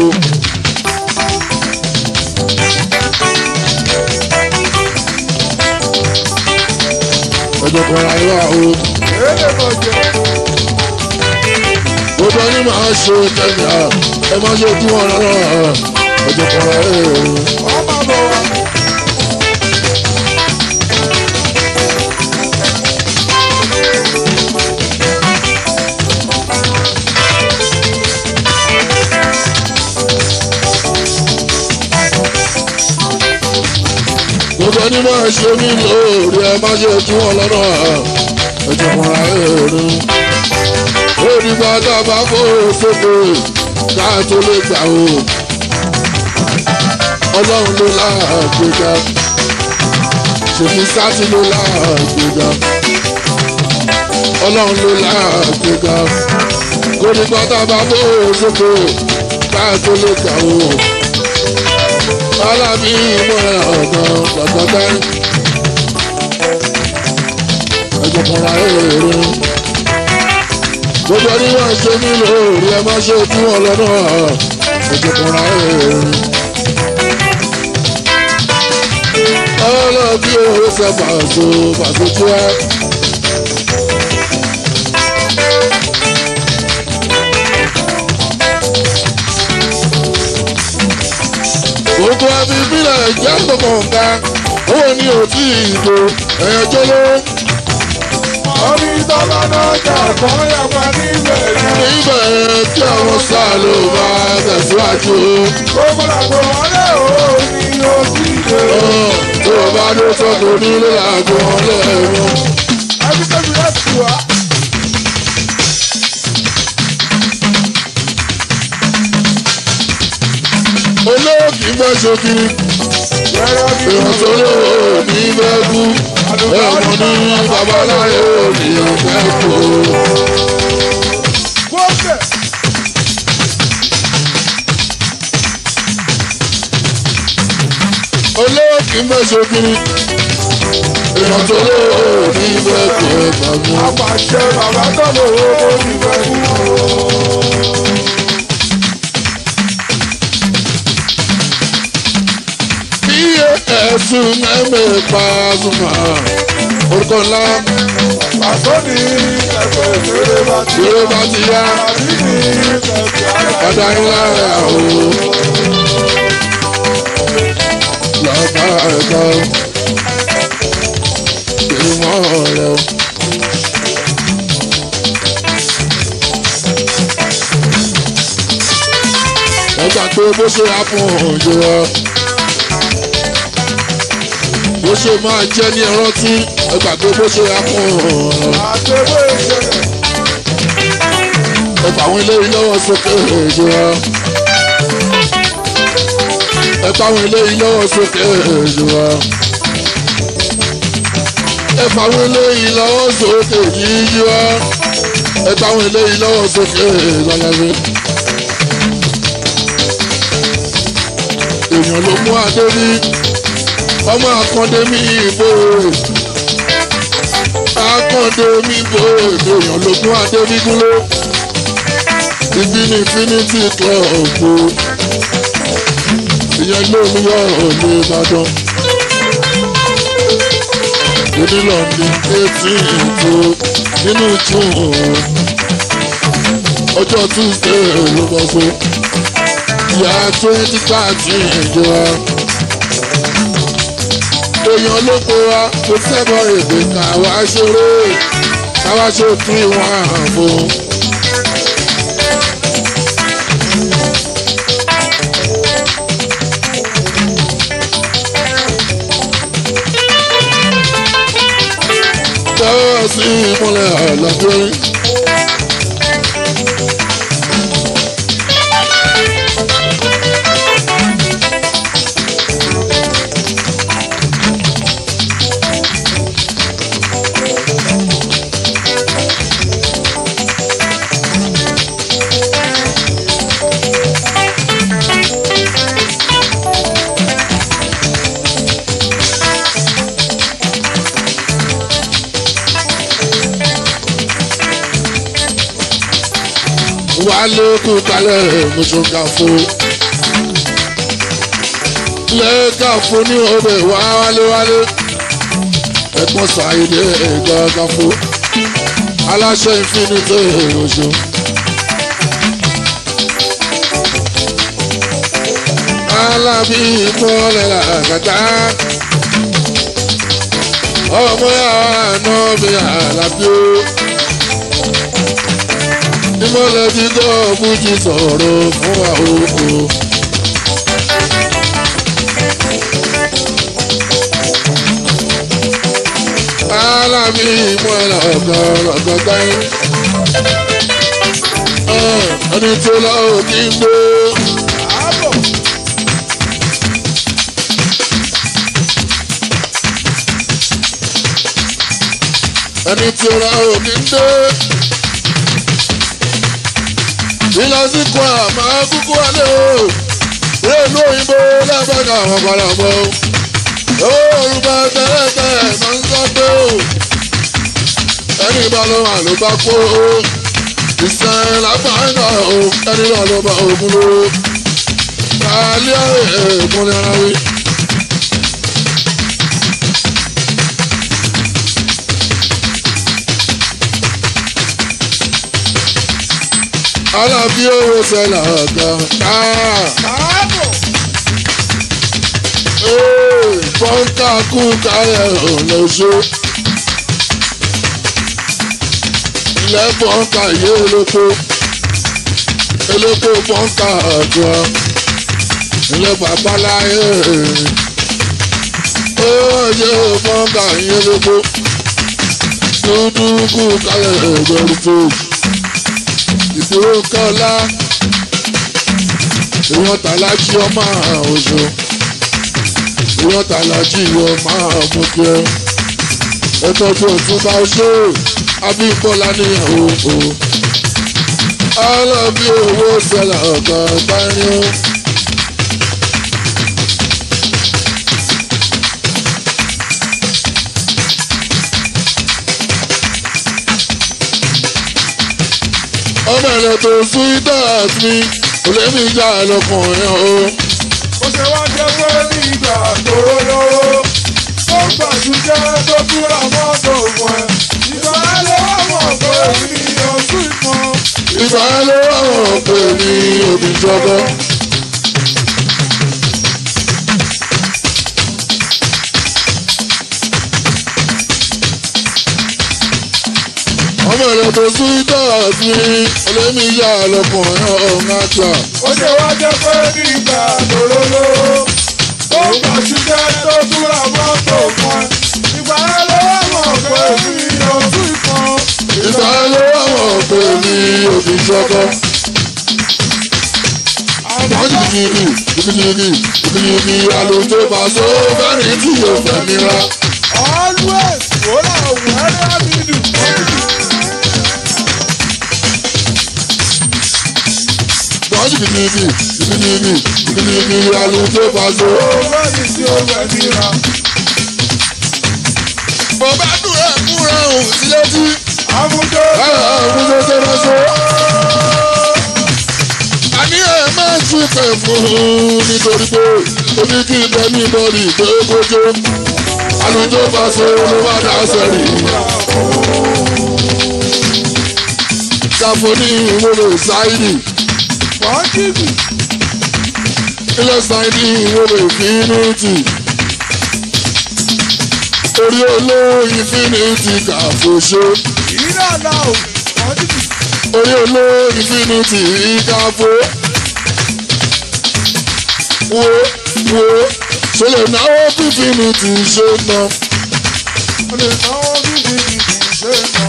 Ẹjọ́ kan ra wà o. Èlé mọ̀ jẹ́. Gbogbo ẹni máa ṣe kẹ́nyà ẹ máa ṣe kí wọ́n rárá ẹjọ́ kan ra ẹ̀. Ọmọ bọ̀ wá. Gbogbo ẹni máa ṣe mí lóore ẹ máa ṣe kí wọ́n lọ́nà ẹjọ́ kan ra ẹ̀. Ó ní gbàgbà bá fò sókè ká tó lè gbà o. Ọlọ́run ló láàgbéga ṣèkí sátì ló láàgbéga. Ọlọ́run ló láàgbéga kó ní gbàgbà bá fò sókè ká tó lè gbà o. Alábí ìmọ̀ lọ́gọ́dá ẹjọ́ kanra èrè gbogbo ní wọ́n ṣe nílò rí ẹ má ṣe ojú wọn lọ́nà ẹjọ́ kanra èrè ọlọ́bí òwe ṣe pàṣẹ pàṣẹ tí wá. gbogbo ẹbí ìbílẹ̀ ìjà gbogbo nǹkan owó ní òtí ìdò ẹ̀yẹ jọlọ. Orí tọ́lá náà jà fún yàgbá níbẹ̀ yẹn. Níbẹ̀ tí àwọn sáà ló bá tẹ̀síwájú. Gbogbo làgbo wọlé òun ni ó ti dé. Tó o bá dé sọ́kò nílé làgbo wọlé ẹ̀rọ. Ẹbí tẹ́bi láti wá. Olóògì bẹ́ ṣokí. Èèyàn tó lò ó ní bẹ́ẹ̀ kú. Ẹ̀wọ̀n ní babaláyé ònìyàn fẹ́ kú. Olóògì bẹ́ ṣokí. Èèyàn tó lò ó ní bẹ́ẹ̀ kú ẹ̀gbàgbọ́. Àpàṣẹ bàbá tó lò ó ní bẹ́ẹ̀ kú. Ẹ̀sùn ẹ̀mẹ̀ Pasuma orúkọ ńlá. Pàṣọ ní ẹgbẹ́ ìṣeré bá ti Ìṣeré bá ti yá. Àbí ní ẹgbẹ́ Padà ńlá rẹ̀ o. Lọ́ba ẹ̀ka o. Ìmọ̀ rẹ̀ o. Ẹgbà pé bó ṣe á fún òjò wa. Bó ṣe máa jẹ́ ní ẹrántí ẹgbà pé bó ṣe á fún òjò. àtẹwé ìṣẹ̀lẹ̀. Ẹgbà àwọn ilé ìlọ́wọ́ sókè òjò wa. Ẹgbà àwọn ilé ìlọ́wọ́ sókè òjò wa. Ẹgbà àwọn ilé ìlọ́wọ́ sókè yíyí wa. Ẹgbà àwọn ilé ìlọ́wọ́ sókè lọ́lọ́wọ́. Èèyàn ló mú adé rí ọmọ akọ́ndé mi ìbò akọ́ndé mi ìbò èèyàn ló mú adé rí gúnlé ibi ní Infinity Club ìyẹn ló ń yọ òní Ìbàdàn onílọ̀ọ̀dì 18 nínú June ọjọ́ Tuesday ló bọ́ sí ìyá 2030 ìjọba èèyàn ló kó wa kó sẹ́bọ̀ èdè káwá ṣeré káwá ṣe tún ìwọ̀n ààbò. Tọ́wọ́ sí ìmúlẹ̀ àlàbí. Wálé kú kalẹ̀ mọ̀ṣọ́gà fún. Lẹ́ẹ̀ka fún ní ọbẹ̀ wálé. Ẹ̀gbọ́n Sàyídé gàgà fún. Aláṣẹ Infinity oṣù. Alábí ìmọ̀lẹ̀ làgàtà. Ọmọ yàrá náà bí Àlàbí o. Ìmọ̀lẹ̀ ti tọ́ Fújì sọ̀rọ̀ fún wa òkú. Alábí ìmọ̀lẹ̀ ọ̀gọ̀ọ̀gọ̀ táyé. Ẹni tó lọ òkè ń gbó. Ẹni tí ó lọ òkè ń gbó. Ìlọsíkò àmà kúkú wálé o. Réèlú òyìnbó lábàgà àwọn ọ̀pọ̀lọpọ̀. Yorùbá tẹ́lẹ̀tẹ́lẹ̀ máa ń sọ pé o. Ẹni bá ló wà ló bá kó o. Ìsàn láfàáńgà o. Ẹni bá ló bá ogun lóró. Kálí èèkún ní ara wí. Alábí owó sẹ́là ọ̀gá. Pọ́ńkà kú káyọ̀ lọ́sọ. Ilẹ̀ pọ́ńkà yé olóko. Olóko pọ́ńkà ọ̀jọ́. Ilẹ̀ babaláyé. Ó yẹ pọ́ńkà yé olóko. Dúdú kú káyọ̀ ẹ̀gbẹ́rún tó. Ìdúró kọ́lá. Ìwọ̀n tàlájí ọmọ òṣù. Ìwọ́n tàlájì ìwọ̀n máa mú kí ẹ. Ẹ̀tọ́jú òtún bá ṣe Abímbọ́lá níyàwó o. Alábí owó sẹ́là ọ̀gá báyìí o. Ọmọ ẹ̀rọ tó sún ìtàn mi, kò lè mi jà lọkùnrin o. Ó ṣe wá jẹ́ pé ní ìgbà tó lówó. Ó gbàdúrà tó túra mọ́tò fún ẹ. Ìgbà ló wà mọ̀ pé ní oṣù ìpọ́n. Ìgbà ló wà mọ̀ pé ní òbí jọgọ́. Ọmọ ẹ̀rọ tó sún ìtàn mi, kò lè mi jà lọkùnrin ọ̀hún àjà. Ó ṣe wá jẹ́ pé ní ìgbà tó lówó. Ó gbàdúrà tó túra mọ́tò fún ẹ. Ìgbà ló wà mọ̀ pé ní oṣù ìpọ́n. Ìgbà ló wà mọ̀ pé ní òbí jọgọ́. Ìbílíbi àlùjọ bàṣọ fẹ́rin tí yóò fẹ́ mi ra. Always wọ́n náà wẹ́rẹ́ mi dùn. Ìbílíbi àlùjọ bàṣọ. Fẹ́rin tí ó fẹ́ mi ra. Bọ̀bá dùn ẹ̀ múra òun sí létí. Àmújọ Àmújọ sẹ́rọ̀ṣọ́. Àní ẹ̀ máa ń ṣùkẹ̀ fún un nítorí pé omi kì í bẹ ní bọ́ọ̀lì pé kójó. Àlùjọ bàṣọ ló wá dá sẹ́rì. Ṣàfù ní ìwúlò sáìdì. Pọ́ńkìtì. Ilé sáìdì ìwúlò ìfínítì. Orí olóyin fínítì kàfóṣó. Ìrà náà ò pọ́ńkìtì. Orí olóyin fínítì kàfó. Wo ṣe lè náwó bí fínítì ṣe ná. Ó lè náwó bí fínítì ṣe ná.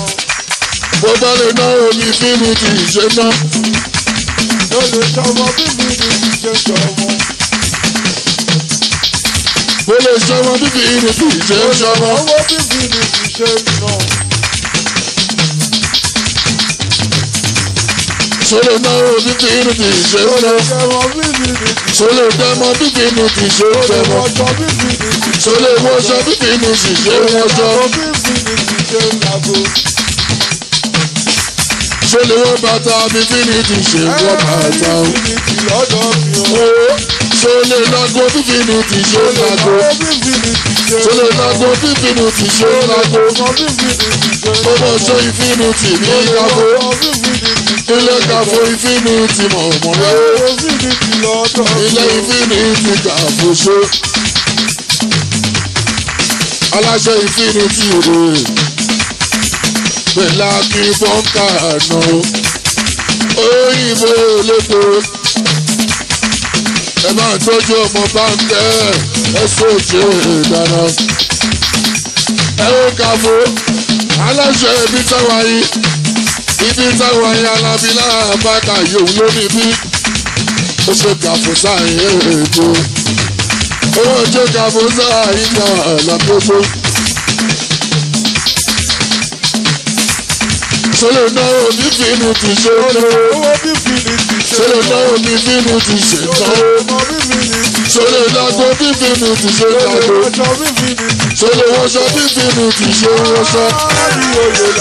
Bó bá lè náwó bí fínítì ṣe ná. Ó lè ṣọmọ bí fínítì ṣe ṣọmọ. Bó lè ṣọmọ bí fínítì ṣe ṣọmọ. Owó bí fínítì ṣe ná. Ṣé lè náwó bí fínítì ṣe Ó lè ná. ṣọmọ bí fínítì Ṣé lè dẹ́mọ bí fínítì ṣe ó lè dẹ́mọ. wọṣọ bí fínítì Ṣé lè wọṣọ bí fínítì ṣe wọṣọ. ó bí fínítì ṣe lágbo. Ṣé lè wọ bàtà bí fínítì ṣe wọ bàtà. Fínítì lọ́dọ̀ mi o. Ṣé lè lágbo bí fínítì ṣe lágbo. Ó bí fínítì ṣe Ṣé lè lágbo bí fínítì ṣe lágbo. Ọmọ bí fínítì ṣe Ó lọ ṣe ìfínítì ní káfó. Ọmọ bí fínítì ṣe Ilé káfó ìfínítì mọ̀ọ́mọ́ rẹ̀. Ó fínítì lọ́dọ̀ mi Ilé o. ìfínítì kàfóṣó. Aláṣẹ ìfínítì rè. Bẹ̀lá kí bọ́ǹkà àná. Òyìnbó lépo. Ẹ máa tọ́jú ọmọ báńkẹ́. Ẹ sóòjé dáná. Ẹ ó káfó. Aláṣẹ ibi táwa yìí. Ibi táwa yìí alábílà bàtà yòó lónìí bí. Ó ṣe kàfó sáyé ètò. Ó ṣe kàfó sáyé náà lápẹ́sọ. Ṣọlẹ̀ náà òbí fínú ti ṣe náà. Owó bí fínítì ṣe Ṣọlẹ̀ náà òbí fínú ti ṣe náà. Ọmọ bí fínítì Ṣọlẹ̀ ìdájọ́ fífi mi ti ṣe ìdájọ́. Ṣọlẹ̀ wọṣọ fífi mi ti ṣe wọṣọ.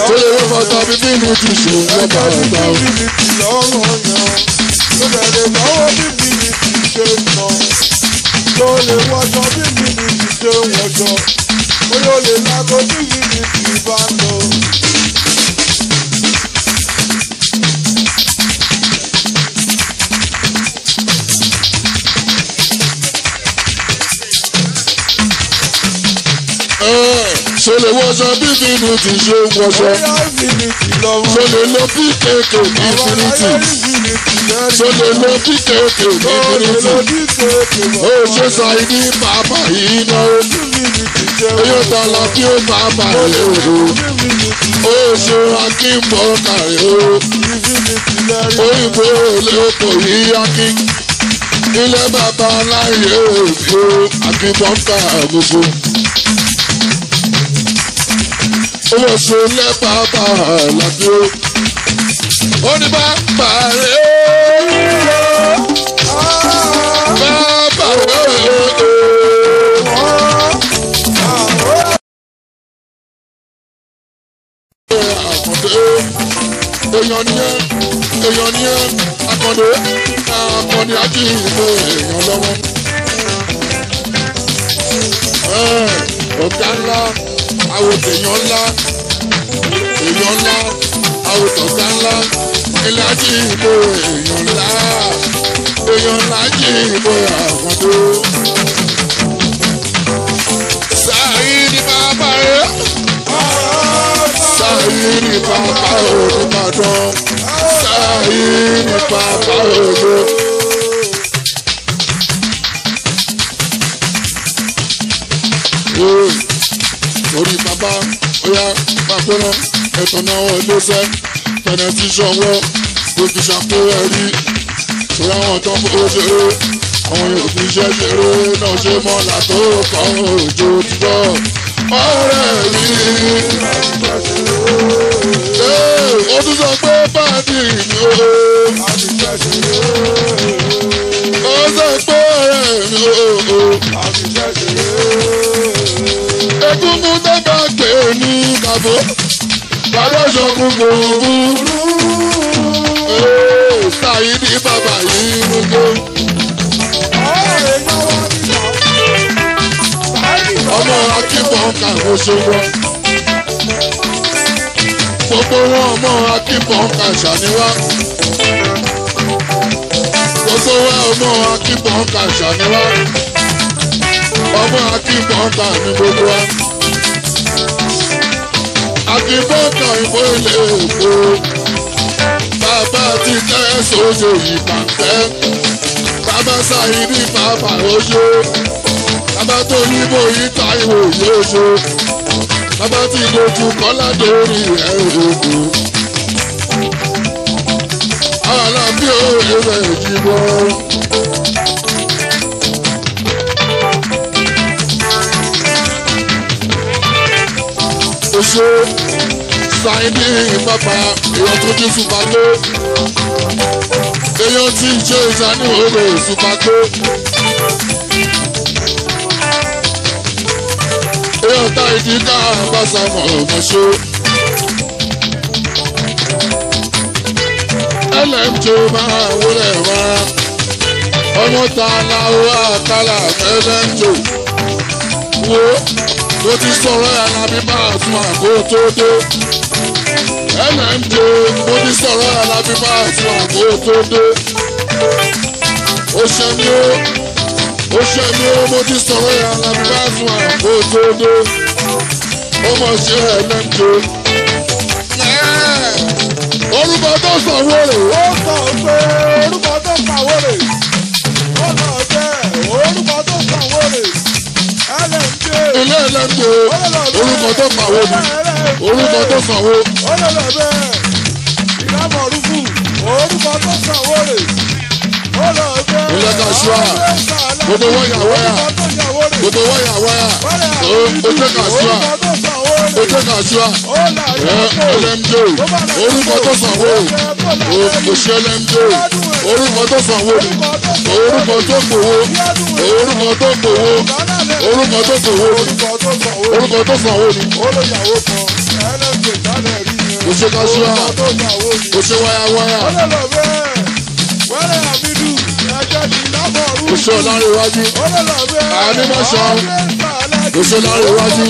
Ṣọlẹ̀ wọ bàtà fífi mi ti ṣe wọ bàtà. Ṣọlẹ̀ wọṣọ fífi mi ti ṣe wọṣọ. Bóyá o lè lágbo fífi mi ti bá lọ. Ṣọlẹ̀ wọṣọ fífi mi ti ṣe wọṣọ. Ṣọlẹ̀ lọ bí kéèké infinity. Ṣọlẹ̀ lọ bí kéèké infinity. Ó ṣe ṣàìdí bàbá yìí náà. Oyún tala kí ó bàbá rẹ̀ o. Ó ṣe akínbọ̀ kàrí o. Òyìnbó olóko yìí akín. Ilé bàbá láyé òbí o. Akínbọ̀ ń kà gbogbo. Owó ṣe lẹ́pà bá àlàbí o. Ó ní bàbá rẹ̀ o. Bàbá rẹ̀ o. Àkàndé èèyàn ni ẹ́, èèyàn ni ẹ́, Àkàndé Àkàndé ají ìbò èèyàn lọ́wọ́. Ọ̀gá ńlá. Àwòtẹ̀yàn ńlá, èèyàn ńlá, àwòtọ̀gá ńlá, ilé ají ìbò èèyàn ńlá, èèyàn ńlá ají ìbò Àkàndé. Sáyé ní bàbá rẹ̀, sáyé ní bàbá Olùbàdàn, sáyé ní bàbá Òjò. Orí bàbá ọ̀yá pàpẹ́rán ẹ̀tọ́ náà wọ́n ló sẹ́ fẹ̀nẹ̀ tí ṣọwọ́ gbogbo ṣàpẹ́rẹ́ rí torí àwọn tó ń fowó ṣeré àwọn yóò fi iṣẹ́ ṣeré náà ṣe mọ́lá tó kọ́ òjò tìbọ̀ ọ̀rẹ́ rí. Ó tún sọ pé báàdì ni ó. Ó sọ pé ọ̀rẹ́ mi ó. Egungun tó bá gbé ní kàbó, bàbá ṣọkùn gbòòrò. Sáyé ní bàbá yìí gbogbo. Ọmọ akíbọn kàwé ṣọwọ́. Gbogbo wọn ọmọ akíbọn kà ṣàníwá. Gbogbo wọn ọmọ akíbọn kà ṣàníwá. Ọmọ akíbọ̀ǹkà ní gbogbo wa. Akíbọ̀ǹkà ìbò ilé èkó. Bàbá ti tẹ́ sóṣè ìbàǹtẹ́. Bàbá Sáyídì bàbá oṣó. Bàbá tó níbo yíta ìwò yóṣó. Bàbá ti dojú kọ́lá dórí ẹ̀rọ òkú. Àwọn alábí òye rẹ̀ jìbọn. Oṣó Sáyídì bàbá èèyàn tó jí Súpàgó. Èèyàn tí ń ṣe ìṣàní òwe Súpàgó. Èèyàn tá ìdí ká àbáṣà mọ̀ọ́mọ̀ṣó. LMJ máa wọlé wá. Ọmọ ta láwọ́ àkàlà LMJ. Wo mo ti sọ̀rọ̀ Alábí Pasuma kó tó dé. LMJ mo ti sọ̀rọ̀ Alábí Pasuma kó tó dé. Ó ṣe mí ó mo ti sọ̀rọ̀ Alábí Pasuma kó tó dé. Ó mọ̀ ṣe LMJ. Orúkọ tó sanwó rè. Ó sọ pé orúkọ tó sanwó rè. Ó lọ bẹ́ẹ̀ orúkọ tó sanwó rè. Ilé LMJ orúkọ tó sanwó ni. Orúkọ tó sanwó. Ó lọ bẹ́ẹ̀ ìdámọ̀ orúkú orúkọ tó sanwó rè. Ó lọ bẹ́ẹ̀ ilé Kàṣíà gbogbo wáyà. Gbogbo wáyà. Ó jẹ́ Kàṣíà. jẹ́ kàṣíwá LMJ orúkọ tó sanwó òṣè LMJ orúkọ tó sanwó orúkọ tó gbowó orúkọ tó gbowó orúkọ tó gbowó orúkọ tó sanwó ni. òṣè kàṣíwá òṣè wáyáwáyá òṣè ọ̀làríwájú ànímọ̀ṣọ́ òṣè ọ̀làríwájú.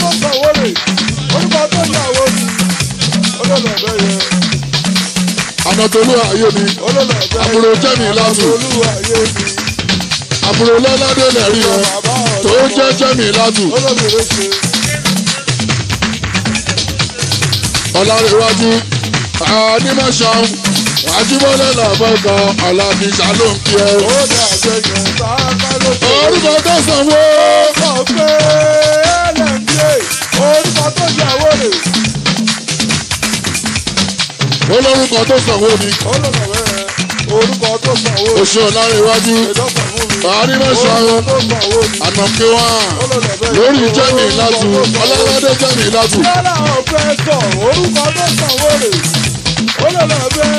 Anatolu ayé mi àbúrò jẹ́mi látù àbúrò lọ́ládé lẹ́rí yẹn tó jẹ́ jẹ́mi látù. Ọlárẹ̀wájú ànímọ̀ṣọ́ àjíbọ́lẹ̀ làbọ̀gà alábìṣà ló ń kí ẹ. orúkọ tó sanwó. orúkọ tó yàwó rè. olórúkọ tó sanwó ni. orúkọ tó sanwó. oṣù Ọlárẹ̀wájú ànímọ̀ṣọ́ ànàkíwá lórí jẹ́mi látù ọlọ́ládé jẹ́mi látù. yálà ọ̀fẹ́ sọ orúkọ tó sanwó rè. olólùfẹ́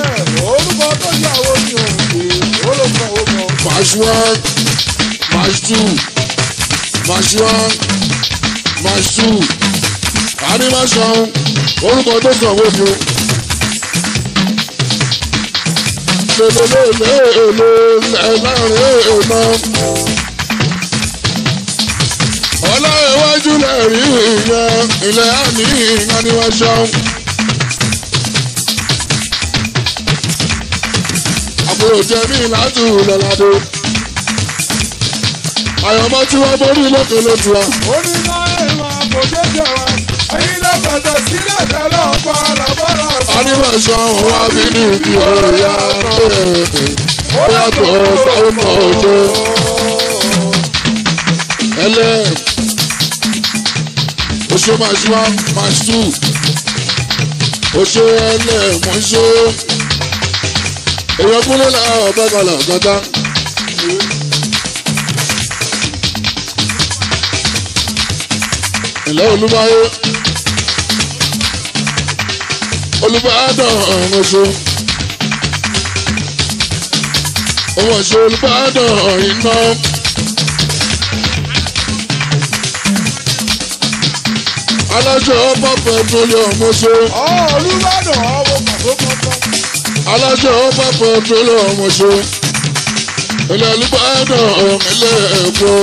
orúkọ tó yàwó ni òǹkè olóṣàwó kan. March 1 March 2 March 1 March 2 ànímọ̀ṣọ́ orúkọ tó sanwó ni o. Ọlárẹ̀wájú lẹ́rí ìyẹn ilẹ̀ àní ìyànníwáṣọ́. Àbúrò jẹ́mi látù lọ́ládé. Àyànmọ́ tí wọ́n borí lókè lójú wa. oníná ìmọ̀ àbòjẹ́ jẹ wa ẹ̀yin lọ́kọ̀tọ̀ sílẹ̀ tẹ́lẹ̀ ọ̀pọ̀ àlàbọ̀rọ̀. Ànímọ̀ṣọ́ wa fi ní ìdí ọ̀rọ̀ ya ó yàtọ̀ sáwọn ọ̀jọ́. Oṣù March 1 March 2 oṣù mọ̀ṣọ́ èèyàn kúnlẹ̀ náà ọ̀bẹ kalẹ̀ ọ̀gọ́ta. Ilẹ̀ Olúbáyé Olúbàdàn ọ̀ṣọ́ ọmọọṣẹ́ Olúbàdàn iná. Aláṣẹ ọba petroleum ọmọọṣẹ́. Olúbàdàn ọwọ́ pàtó kọ́kọ́. Aláṣẹ ọba petroleum ọmọọṣẹ́. Ilẹ̀ Olúbàdàn ilé ẹ̀kọ́.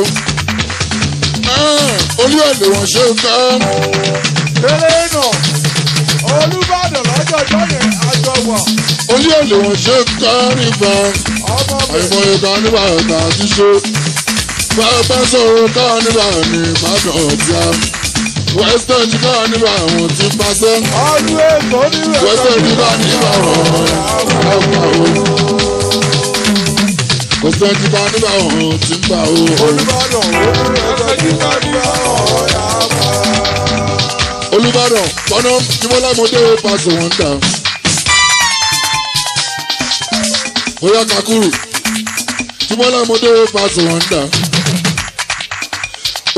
Olúyọ̀lé wọn ṣe ń ká. Tẹ́lẹ̀ náà Olúbàdàn lọ́jọ́ yẹn àjọ wà. Olúyọ̀lé wọn ṣe ń ká nípa. Àìmọye ká nípa ẹ̀ka àti ṣe. Bàbá sọ̀rọ̀ ká nípa ní Ìbàdàn ọ̀tíà. Western ti ká nípa àwọn tí ń pàṣẹ. Ọdún èkó níbẹ̀. Western ti ká nípa àwọn Western ti ká nípa àwọn tí ń pa o. Olúbàdàn ti ká nípa ọ̀yà bá. Olúbàdàn tọ́nà Jímọ́lámọdé pàṣẹ wọn dà. Bóyá kakuru Jímọ́lámọdé pàṣẹ wọn dà.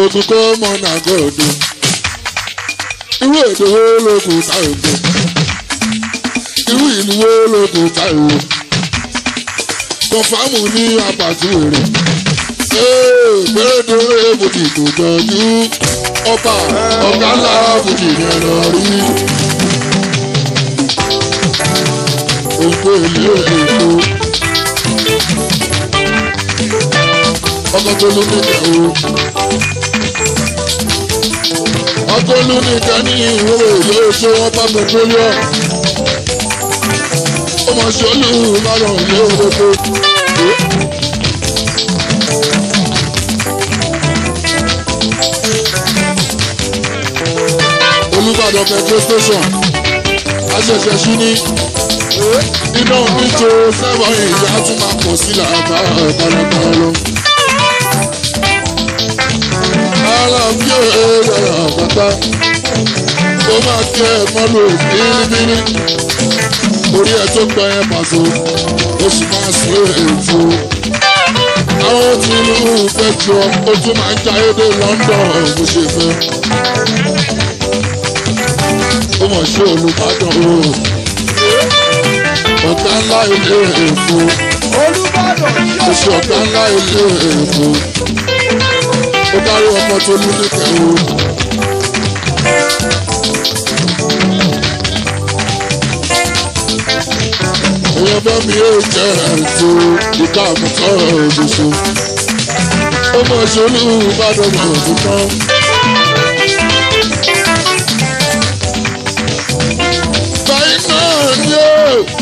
Òkùnkọ́ mọ̀ nàgọ́dọ̀. Irú èdè wo ló kù táyò gbé? Irú ìlú wo ló kù táyò? Kọ̀fámù ní apàtì èrè. Gbẹ́dọ̀ èbùtì tó jọjú. Ọba ọ̀gá ńlá fòjì yẹn lọ rí. Òǹkó ìlú èkó. Ọkọ̀ tó ló ní kẹ́ o. Ọkọ̀ ló ní kẹ́ ní ìwé yóò ṣe wọ́n bá petroleum. Ó mọ̀ ṣe Olúbàdàn yóò roko. Olúbàdàn petrol station aṣẹ̀ṣẹ̀ ṣí ní iná níjó sẹ́wọ̀n ìyá tún máa pọ̀ sí làbá ọ̀pọ̀lọpọ̀ lọ. Aláàbí ẹ̀rọ àpáta ó máa kí ẹ mọ́lò bíríbírí orí ẹ̀ tó gbọ́ ẹ pàṣẹ ó sì máa sí ètò. Àwọn tí ìlú fẹ́ jọ ó tún máa ń jayé dé London bó ṣe fẹ́. mọ̀ ṣe Olúbàdàn o. Ọ̀gá ńlá ilé èkó. Olúbàdàn Oṣù ọ̀gá ńlá ilé èkó. Ó dárí ọmọ tó lú níkẹ́ o. Èèyàn bá mi yóò jẹ́ ẹ̀tọ́ ìka àmọ́tọ́ òṣèṣe. Ó mọ̀ ṣe Olúbàdàn mọ̀ ọ̀dún tán.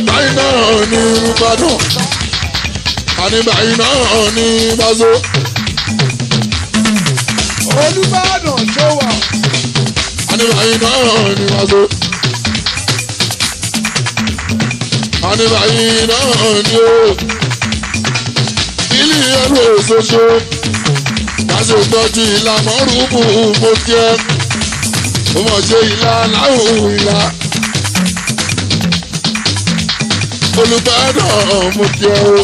Báyìí náà ní Ìbàdàn, àní báyìí náà ní Bàzó. Olúbàdàn ṣó wà. Àní báyìí náà ní Bàzó. Àní báyìí náà ní o. Ilé ẹrù òṣoṣo, láti tọ́jú ìlà mọ́rùbù mo jẹ́. Mo mọ̀ ṣe ìlà láwùú ìlà. Olúbàdàn mo jẹ́ o.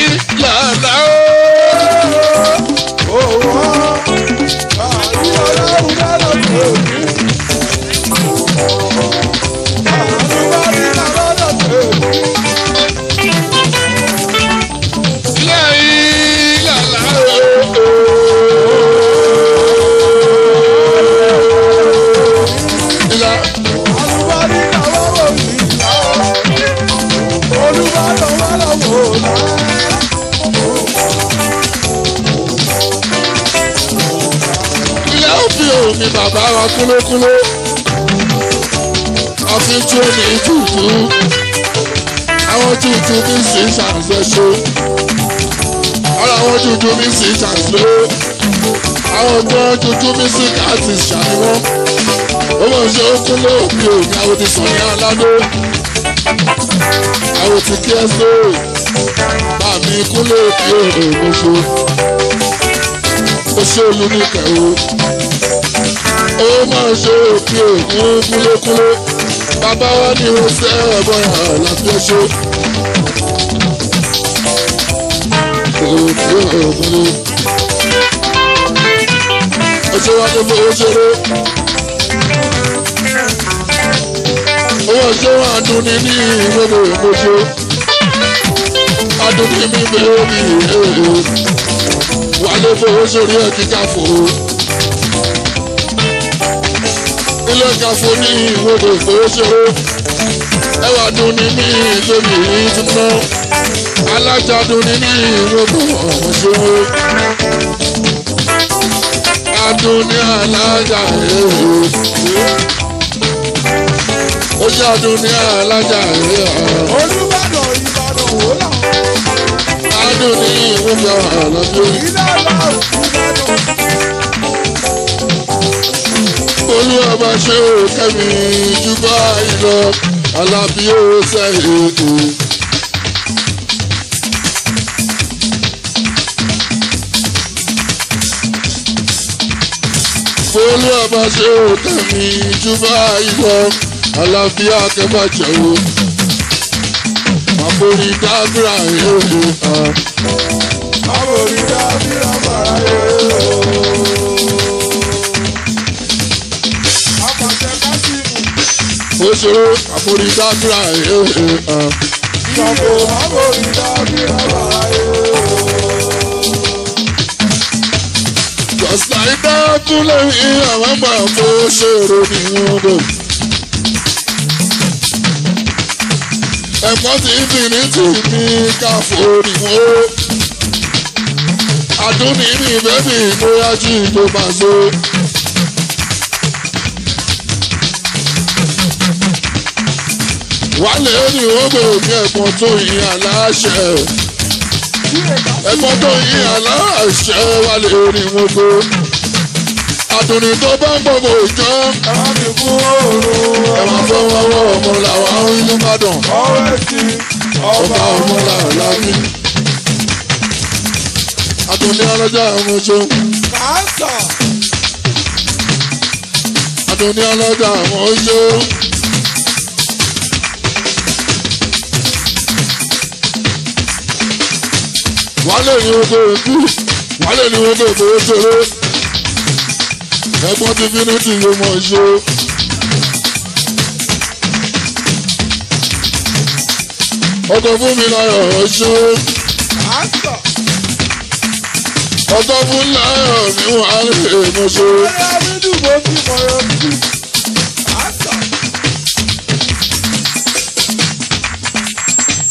Ìlànà o. Mi bàbá wa kúlókúló àfijó ní jùjú àwọn jùjú mi sì ṣàǹṣẹ́ṣe ọ̀rọ̀ àwọn jùjú mi sì ṣàǹṣẹ́ àwọn ọgbọ́n jùjú mi sì káàtì ṣàníwọ́n ó mọ̀ ṣe ó kúló òkè òní àwọn ti sàn ní aládó àwọn ti kí ẹ só bàmí kúló òkè òní ṣe ó ṣe olú ní kẹ̀wó. Ó máa ṣe òkè òkun kúlékúlé bàbá wa ní oṣù ẹ̀bọ̀n àlàáfíà ṣe. Òkè òkun ó ṣe wá ní fowó ṣeré. Owó ṣé wọn adúní ní ìwéde ìmọ̀ṣẹ́. Adúní mi bẹ̀rẹ̀ mi èrè. Wà lé fowó sórí ẹ̀ kíkà fò. Ilé kàfó ní ìwòdò ìfowóṣeré ẹwà dùn ní ní ìlómi ìtúná alájà dùn ní ní ìwòdò ọ̀ṣọ́wó adùn ní alájà èrè ó ṣe adùn ní alájà èrè Olúbàdàn Ìbàdàn wò là. adùn ní ìwòdò ọ̀lọ́dún. Olúwa ṣe ò kẹ́mi jù báyìí lọ Alábí ó sẹ́yìn ètò. Olúwa ṣe ò kẹ́mi jù báyìí lọ Alábí akẹ́bàjẹ́ o. Àforí dábìrà yóò hàn. Àforí dábìrà bàrà yóò. Òṣèré àforí dábìrà yóò hàn. Ìjọba àforí dábìrà bàrà yóò. Jọ̀sà ìdá kúlẹ̀ yìí àwọn àgbà fún òṣèré nìyẹn bò. Ẹ̀fọ́ ti Infinity ní káfóònì wọ́n. Àdúnní ní bẹ́bí bóyá jí tó bá so. Wálé ní wọ́n gbé òkè ẹ̀gbọ́n tó yin aláṣẹ. Ẹ̀gbọ́n tó yin aláṣẹ wálé ní wọ́n gbé. Àdúnní tó bá ń gbogbo ìjọ. Ẹ má fi kú òòrùn. Ẹ máa fẹ́ wọ́wọ́ ọmọ làwọn inú Ìbàdàn. Ọ̀rẹ́ ti Ọba ọmọ làwọn lábí. Àdúnní ọlọ́jà ọmọ ṣó. Kàńsà. Àdúnní ọlọ́jà ọmọ ṣó. Wálé ní wọ́n tó ikú. Wálé ní wọ́n tó ìfowó ṣeré. Ẹ̀gbọ́n ti Infinity yóò mọ̀ ṣó. ọkọ̀ fún mi láyọ̀ ṣó. Àṣọ. ọkọ̀ fún láyọ̀ mi wà lè mọ̀ ṣó. Ọ̀rẹ́ Abídùgbò ti mọ̀rọ̀ sí. Àṣọ.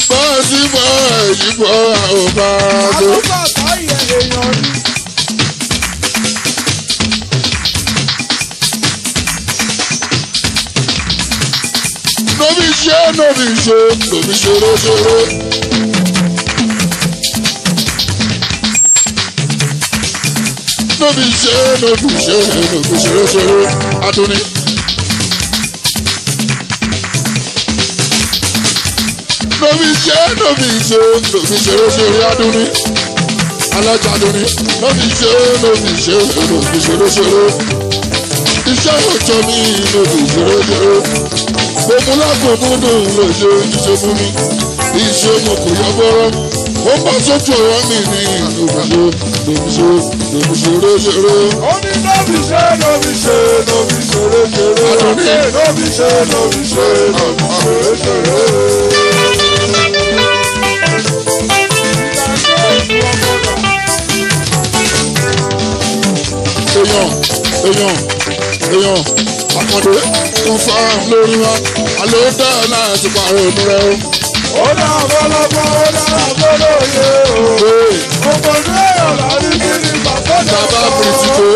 bọ́ọ̀sì bọ́ọ̀sì bọ́ àwọn bá a tó. Àlùkò àtàyè èèyàn ni. Nobi ṣe nobi ṣeré ṣeré. Nobi ṣeré ṣeré. Adúní. Nobi ṣeré ṣeré adúní. Alájà adúní. Nobi ṣeré ṣeré. Iṣẹ́ òjò mi nobi ṣeré ṣeré. Gbogbo lágbòmúdò ló ṣe iṣẹ́ fún mi. Iṣẹ́ mo kò yọ bọ́rọ́. Ó bá sójú ọ̀rọ̀ mi ní lòbìṣeré ṣeré. Ó ní lóbi ṣe ṣeré ṣeré. Adúní. Lóbi ṣe ṣeré ṣeré. Èèyàn àkàndé tó fà lórí wa. Àlọ́ dáa láti pààrọ̀ òun rẹ̀ o. Ó dá ọ̀pọ̀lọpọ̀ ó dára gbọ́dọ̀yé o. Ọ̀pọ̀ ní èèyàn láti kí ni bàbá náà Bàbá sọ. Bìrìtìkó.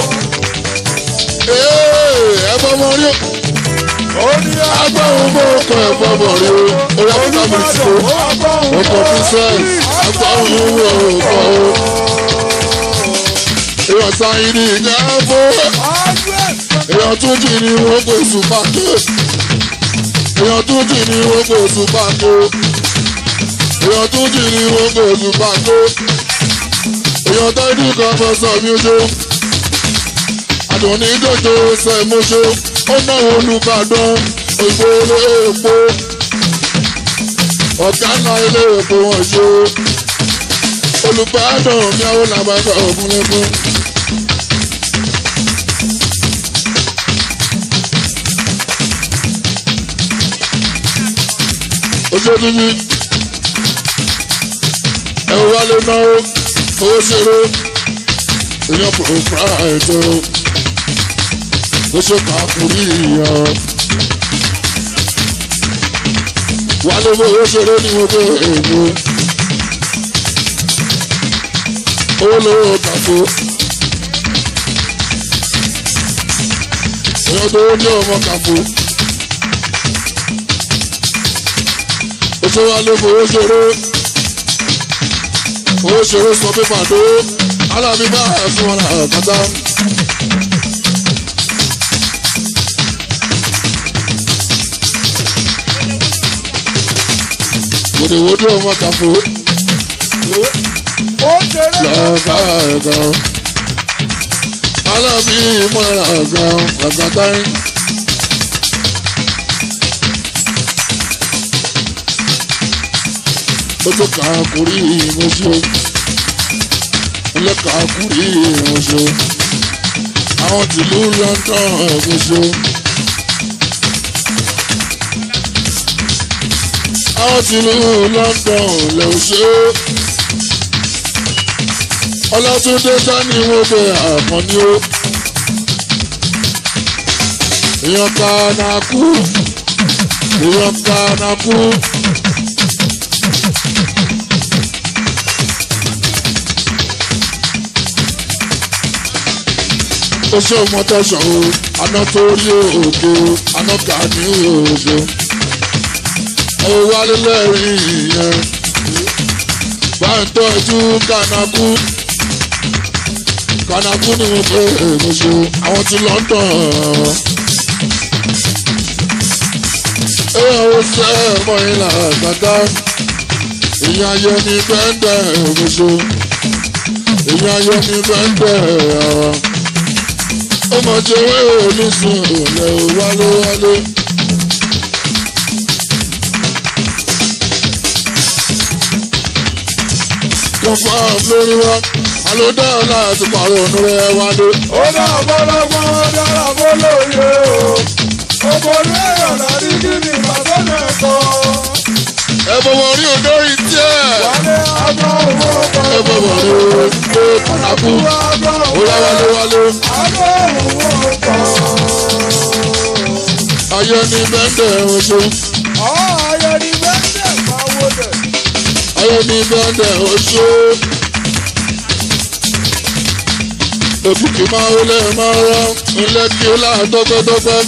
Ẹ bọ́ mọ rí o. Ó ní Agbáhùn bó kọ ẹ̀fọ́ bọ̀ rí o. Orí Bàbá Bìrìtìkó. Ọkọ̀ Princess. Agbáhùn wọ̀ ọkọ̀ o. Èèyàn sáyìn ní ìjà fún. Èèyàn tún jì ní wọ́n kò sùn pàtó. Èèyàn tún jì ní wọ́n kò sùn pàtó. Èèyàn tún jì ní wọ́n kò sùn pàtó. Èèyàn tẹ́jú kan fẹ́ sọ mí ṣó. Àdùnní jòjò ṣe mú ṣó. Ó náwó Olúbàdàn ògbó ilé èpo. Ọ̀gá náà ilé èpo wọn ṣó. Olùbàdàn mi àwọn làbàbà ògúnlẹ́gún. Oṣooṣù mi ẹ̀rọ wálé náà owó ṣeré èèyàn pòròpá ètò oṣù kàkúrí ìyàn wálé owó ṣeré ní gbogbo èèmù owó lówó kàfó èèyàn tó ní ọmọ kàfó. Oṣù wa ló fowó ṣeré sọ pépà tó alábí bá fún wọn àkàtà. Wòdìwòdì ọmọ kàfó lọ́ọ̀ká ẹ̀gàn alábí mọ́ra ẹ̀gàn àkàtà yín. Ojú kàkúrí ìmọ̀ṣọ́ ilé kàkúrí ìmọ̀ṣọ́ àwọn tìlú London ìmọ̀ṣọ́ àwọn tìlú London lẹ́wọ̀ṣọ́ Ọlátúndé sani wọ́n gbé àkànní o èèyàn kànákú èèyàn kànákú. Oṣù mọ́tọ́sán o, aná tó rí òkè o, aná kà ní òṣù. Ó wálé lẹ́rìn ìyẹn. Bá ń tọ́jú kànákú. Kànákú ni mo fẹ́ èmọ̀ṣù. Àwọn ti London. Ó ṣe ẹ̀mọ́ ìlà gbàgbá. Ìyá ayọ̀ ní bẹ́ńdẹ̀ èmọ̀ṣù. Ìyá ayọ̀ ní bẹ́ńdẹ̀ àwọn. Ọmọ jẹ́wé olùsùn òlẹ̀ wálé wálé. Kọ̀fà lórí wa, àlọ́ dáa láti pàrọ̀ ọ̀nà rẹ̀ wálé. Ó dá ọ̀pọ̀lọpọ̀ ó dára gbọ́dọ̀yé o. Ọ̀pọ̀ ní èèyàn láti kí ni bàbá náà sọ. ẹ bọ̀wọ̀ rí olórí tiẹ̀. Wálé àgbà owó bọ̀. ẹ bọ̀wọ̀ rí olórí kànákù. ó yá wálé wálé. Àgbà owó bọ̀. ayé ní bẹ́ńdẹ̀ oṣù. Ayé ni bẹ́ẹ̀ máa wọlé. ayé ní bẹ́ńdẹ̀ oṣù. òkìkí máa wọlé máa rán ilé kí ó là dọ́gbẹ́dọ́gbẹ́.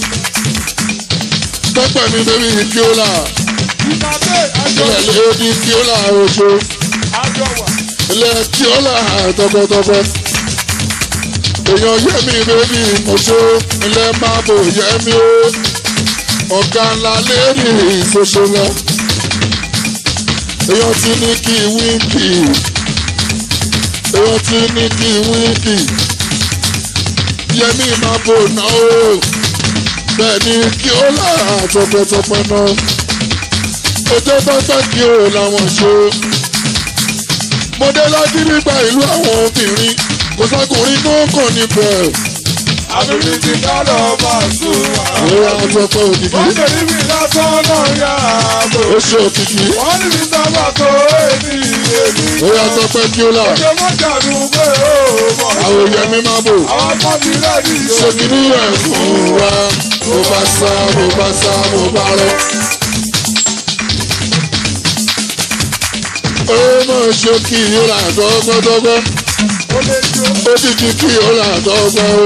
tọ́pẹ́ mi bẹ́bí kí ó là. Ìpàdé àjọ ilẹ̀ lèdi kí ó là oṣù. wà. ilé kí ó là dọ́gbẹ́dọ́gbẹ́. èèyàn yẹ́mi bẹ́bí mọ̀ṣọ́ ilé máa bò yẹ́mi ó. ọ̀gá ńlá lérí ìṣoṣo èèyàn ti ní kí wíńkì èèyàn ti ní kí wíńkì yẹmí máa bò náà o bẹ́ẹ̀ ni kí ó lára tọpẹtọpẹ náà ọjọ́ tọ́pẹ́ kí ó làwọn ṣe mọdé láti nígbà ìlú àwọn obìnrin kò sákùnrin tó kàn níbẹ̀. Àbíbí ti ká lọ máa sùn wá. Ìyá àtọ́pẹ́ òkìkí. Wọ́n ṣe níbi lásán náà yá àbò. Ó ṣe òkìkí. Wọ́n níbi sábà tó èmi. Ìyá àtọ́pẹ́ kí ó là. Ọjọ́ mọ́jàdù pé ó mọ̀. Àwọn èèyàn mi máa bò. Àwọn kan ti rẹ́ẹ̀dì yóò. Ṣé kí ní ẹ̀ fún wa? Mo bá sá, mo bá sá, mo bá rẹ̀. Ó mọ̀ ṣe kí ó là dọ́gbọ́dọ́gbọ́. Ó lè jó. Ó ti di kí ó là dọ́gbọ́ o.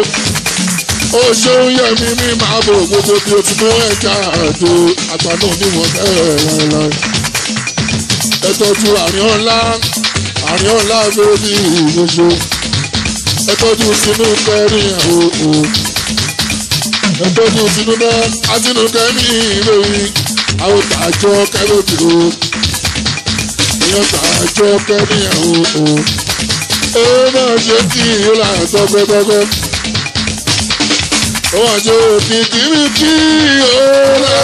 Ó ṣeun yẹmi mi máa bò gbogbo bí o ti mú ẹja àjò àgbàdo onímọ̀ bẹ́ẹ̀ láéláé. Ẹ tọ́jú àárín ọ̀la bébí ìgbésó. Ẹ tọ́jú sínú kẹrin òòó. Ẹ tọ́jú sínú náà àtinú kẹmí ìròyìn. Àwọn tàjọ kẹlòdì o. Èèyàn tàjọ kẹmí òòó. Ó náà ṣe kí ìyóla tọgbẹtọgbẹ. Wọ́n jẹ́ òkìkí mi kí ọ̀la.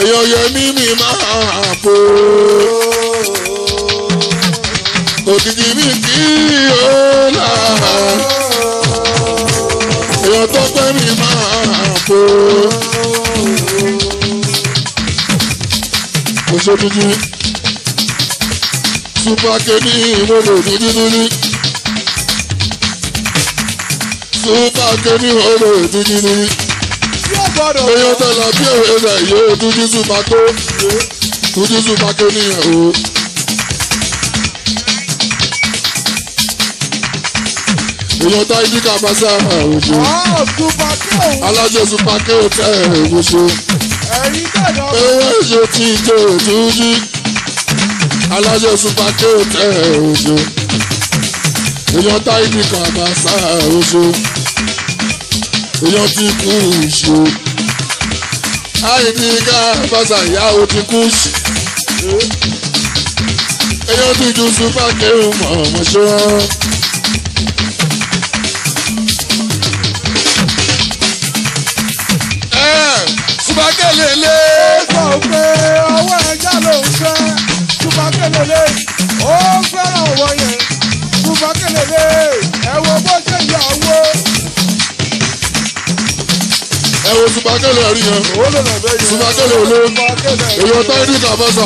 Èèyàn yẹmí mi máa bò. Òkìkí mi kí ọ̀la. Èèyàn tọ́pẹ́ mi máa bò. Kò ṣe dúdú. Súpàkẹ́ ní ìmọ̀lẹ̀ dúdúdúdú. Súpàkẹ́ ní ìmọ̀lẹ̀ dúdúdúdú. Èèyàn tẹ̀lé bí òwe rẹ̀ yóò dúdú súpàkẹ́. Dúdú súpàkẹ́ ní ẹ̀ o. Èèyàn tá ìdí kàbáṣá òjò. Alájọ súpàkẹ́ ò tẹ̀ ẹ̀ wọ́ṣọ. Èèyàn ṣe tí ìjọ òdúdú. Alájọ súpàkẹ́ ò tẹ̀ ẹ̀ wọ́ṣọ. Èèyàn tá ìdí kàbáṣá òjò. Èèyàn ti kú ìṣó. Àìní kàbáṣá ìyá ò ti kú sí. Èèyàn ti ju súpàkẹ́ ò mọ̀ ọ̀mọ̀ ṣọ́. Súpàkẹ́ lélẹ̀. Sọ pé ọwọ́ ẹja ló ń fẹ́. Súpàkẹ́ lélẹ̀. Ó fẹ́ràn ọwọ́ yẹn. Súpàkẹ́ lélẹ̀. Ẹ wo bó ṣe yàwó. Ẹ wo súpàkẹ́ lè rí yẹn. Ó lè lọ bẹ́ẹ̀ yẹn. Súpàkẹ́ lè lé. Èèyàn tá ìdí kàbáṣá.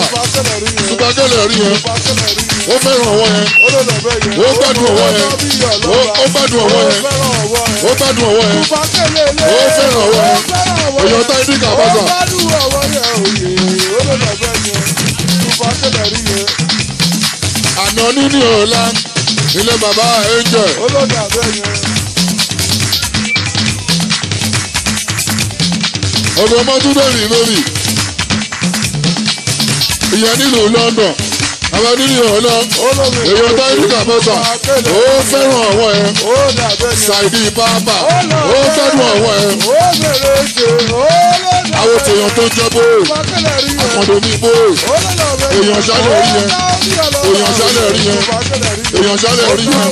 Súpàkẹ́ lè rí yẹn. Ó fẹ́ràn ọwọ́ yẹn. Ó lè lọ bẹ́ẹ̀ yẹn. Ó gbádùn ọwọ́ yẹn. Ó gbádùn ọwọ́ yẹn. Ó gbádùn ọwọ́ yẹn. Súpàkẹ́ lélẹ̀. Ó fẹ́ràn ọwọ́ yẹn. Èèyàn tá ìdí kàbáṣá. Ó gbádùn ọwọ́ yẹn òye. Ó lè lọ bẹ́ẹ̀ yẹn. Súpàkẹ́ lè rí yẹn. Àná níní ọ̀la ilé bàbá Angel. Ó lè dà bẹ́ẹ̀ yẹn. Ọ̀dọ̀ mọ́túndé rí lórí. Ìyẹn nílùú London. Àwọn níní ọ̀la èèyàn tá ìdí kàbáṣá. Ó fẹ́ràn ọwọ́ yẹn. Ó dà bẹ́ẹ̀ yẹn. Ṣàìdí bàbá. Ó gbádùn ọwọ́ yẹn. Ó bèrè ṣe. Ó lè dà Àwọn tèèyàn tó jẹ́ bóyè. Súpàkẹ́ lè rí yẹn. Àkàndé ní bóyè. Ó lè lọ bẹ́ẹ̀ yẹn. Èèyàn ṣálẹ̀ rí yẹn. Èèyàn ṣálẹ̀ rí yẹn. Èèyàn ṣálẹ̀ rí yẹn.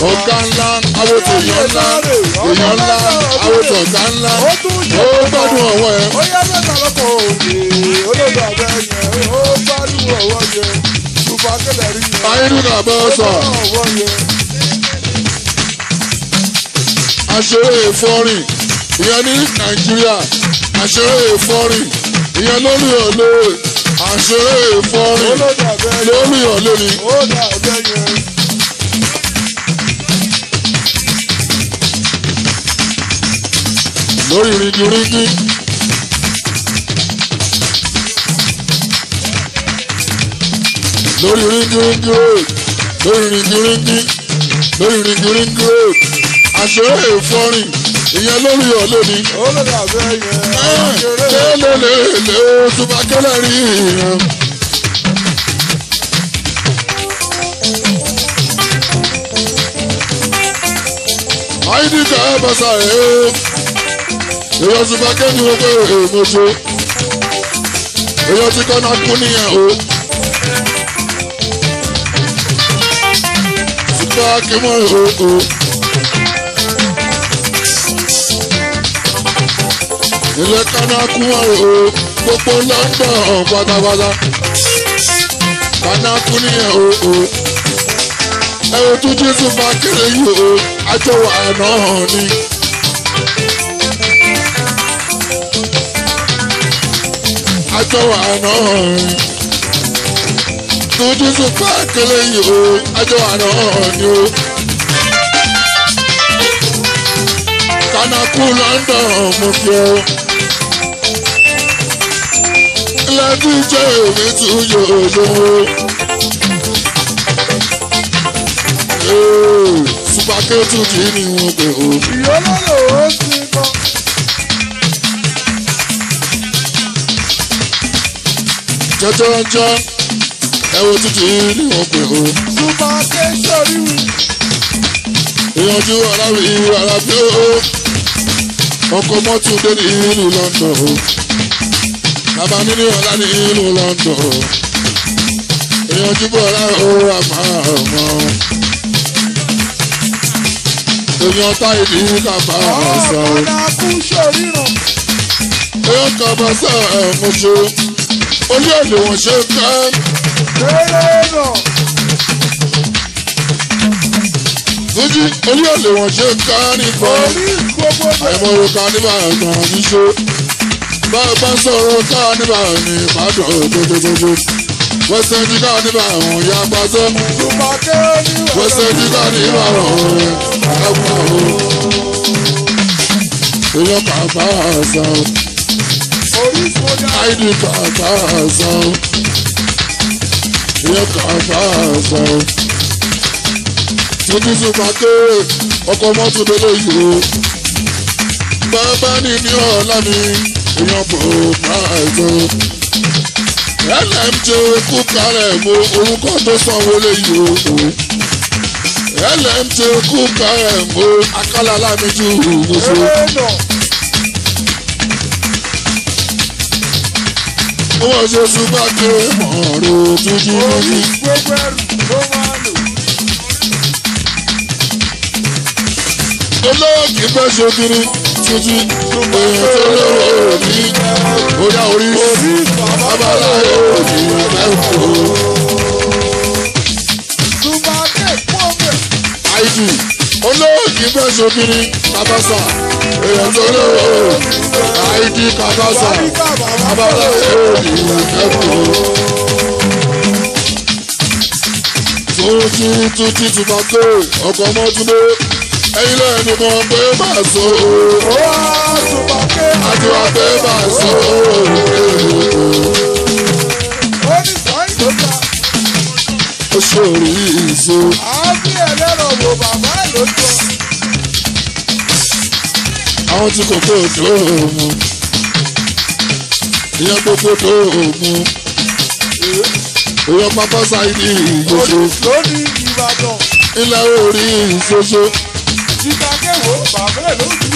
Ọ̀gá ńlá, àwọn tèèyàn ńlá. Èèyàn ńlá, àwọn tọ̀gá ńlá. Ó gbádùn ọwọ́ yẹn. Ó yá mẹ́ta lọ́kọ̀ òde. Ó lè lọ bẹ́ẹ̀ yẹn. Ó gbádùn ọwọ́ yẹn. Súpàkẹ́ lè rí yẹn. Ayélujára kàbáṣá. Ọwọ́ yẹn. Aṣeré ìfọrin ìyẹn ní Nàìjíríà àṣeré ìfọ́rí ìyẹn lórí ọ̀lẹ́ àṣeré ìfọ́rí lórí ọ̀lẹ́ ni. lórí rígírígí lórí rígírígí lórí rígírígí lórí rígírígí àṣeré ìfọ́rí ìyẹn lórí ọ̀lẹ́ ni. lélelele tuba kẹlẹ rí ìyẹn. àyíní ká bàṣà ẹ̀ ẹ́ èèyàn tuba kẹ́ni wọ́n pé èèmọ̀ṣe èèyàn ti kọ́ náà kú nìyẹn o. tuba kí mọ́ o. ilé kánákú wọn o gbogbo London pátápátá kánákú nìyẹn o. ẹ̀rọ tó jésù bá kéré yìí o àjọwò àná ni. àjọwò àná ni. tó jésù bá kéré yìí o àjọwò àná ni o. kánákú London mo fi ọ. lẹ́bí jẹ́ èmi tún yóò lówó. Supakẹ́tù kì í ní wọn pè ó. ìyọ́lọ́lọ́ ó ti kọ́. jọjọjọ ẹwọ tún kì í ní wọn pè ó. Supakẹ́tù rí mi. ìyànjú alábí ó. ọkọ̀ mọ́tò dé ní ìlú London o. bàbá nínú ọ̀la ní ìlú London. èèyàn júbọ̀ ọ̀la ó àmà ọmọ. èèyàn táyì ní kàbá ọ̀sán. ọ̀nà kú ṣòríran. èèyàn kàbá sá ẹ̀mọ́ṣọ́. olú èlé wọn ṣe ká. kéré náà. Fújì olú èlé wọn ṣe ká nìkan. orí gbogbo náà. àìmọ̀ òrùka nígbà kan níṣó. bá a bá sọ̀rọ̀ ká nígbà ní ìbàdàn tótótótó. wẹ́sẹ̀ ní ká nígbà àwọn ìyá pàṣẹ. Supakẹ́tù ní wẹ́sẹ̀ ní ká nígbà àwọn ẹ̀kọ́ o. èèyàn kàbá àṣà o. orí sójà. àìdí kàbá àṣà o. èèyàn kàbá àṣà o. tuntun Supakẹ́ ọkọ̀ mọ́tò délé yìí o. bàbá ní ní ọ̀la mi èèyàn bò báyìí o. LMJ kú kárẹ̀ mo orúkọ tó sanwó léyìí o. LMJ kú kárẹ̀ mo akálà lámìjú gbogbo. kéré náà. owó ṣe Supakẹ́ mọ̀ọ́rọ̀ tuntun orí lórí. gbogbo ẹrù ló máa lò. olówó kì í fẹ́ ṣokiri tuntun èèyàn tó lówó òní bóyá orí babaláwo òní ẹ̀fọ́. Supakẹ́tù pọ́ńpẹ́. àìdì olówó kì í fẹ́ ṣokiri kábàṣà èèyàn tó lówó àìdì kábàṣà babaláwo òní ẹ̀fọ́. tuntun Supakẹ́ ọkọ̀ mọ́túndé ẹ̀yin lẹ́nu kan pé máa so Supakẹ́tù. àti wá pé máa so ó ní sọ́yìn tó ta. ó ṣòrí ìṣó. àábí ẹlẹ́rọ̀ wo bàbá ẹ̀ ló jọ. àwọn tí kò kó tó mu ìyẹn gbogbo tó mu ìyẹn pápá sáyidì ìgbòho lórí Ìbàdàn. ilẹ̀ orí ìṣoṣo. Supakẹ́tù bàbá ẹ̀ ló jù.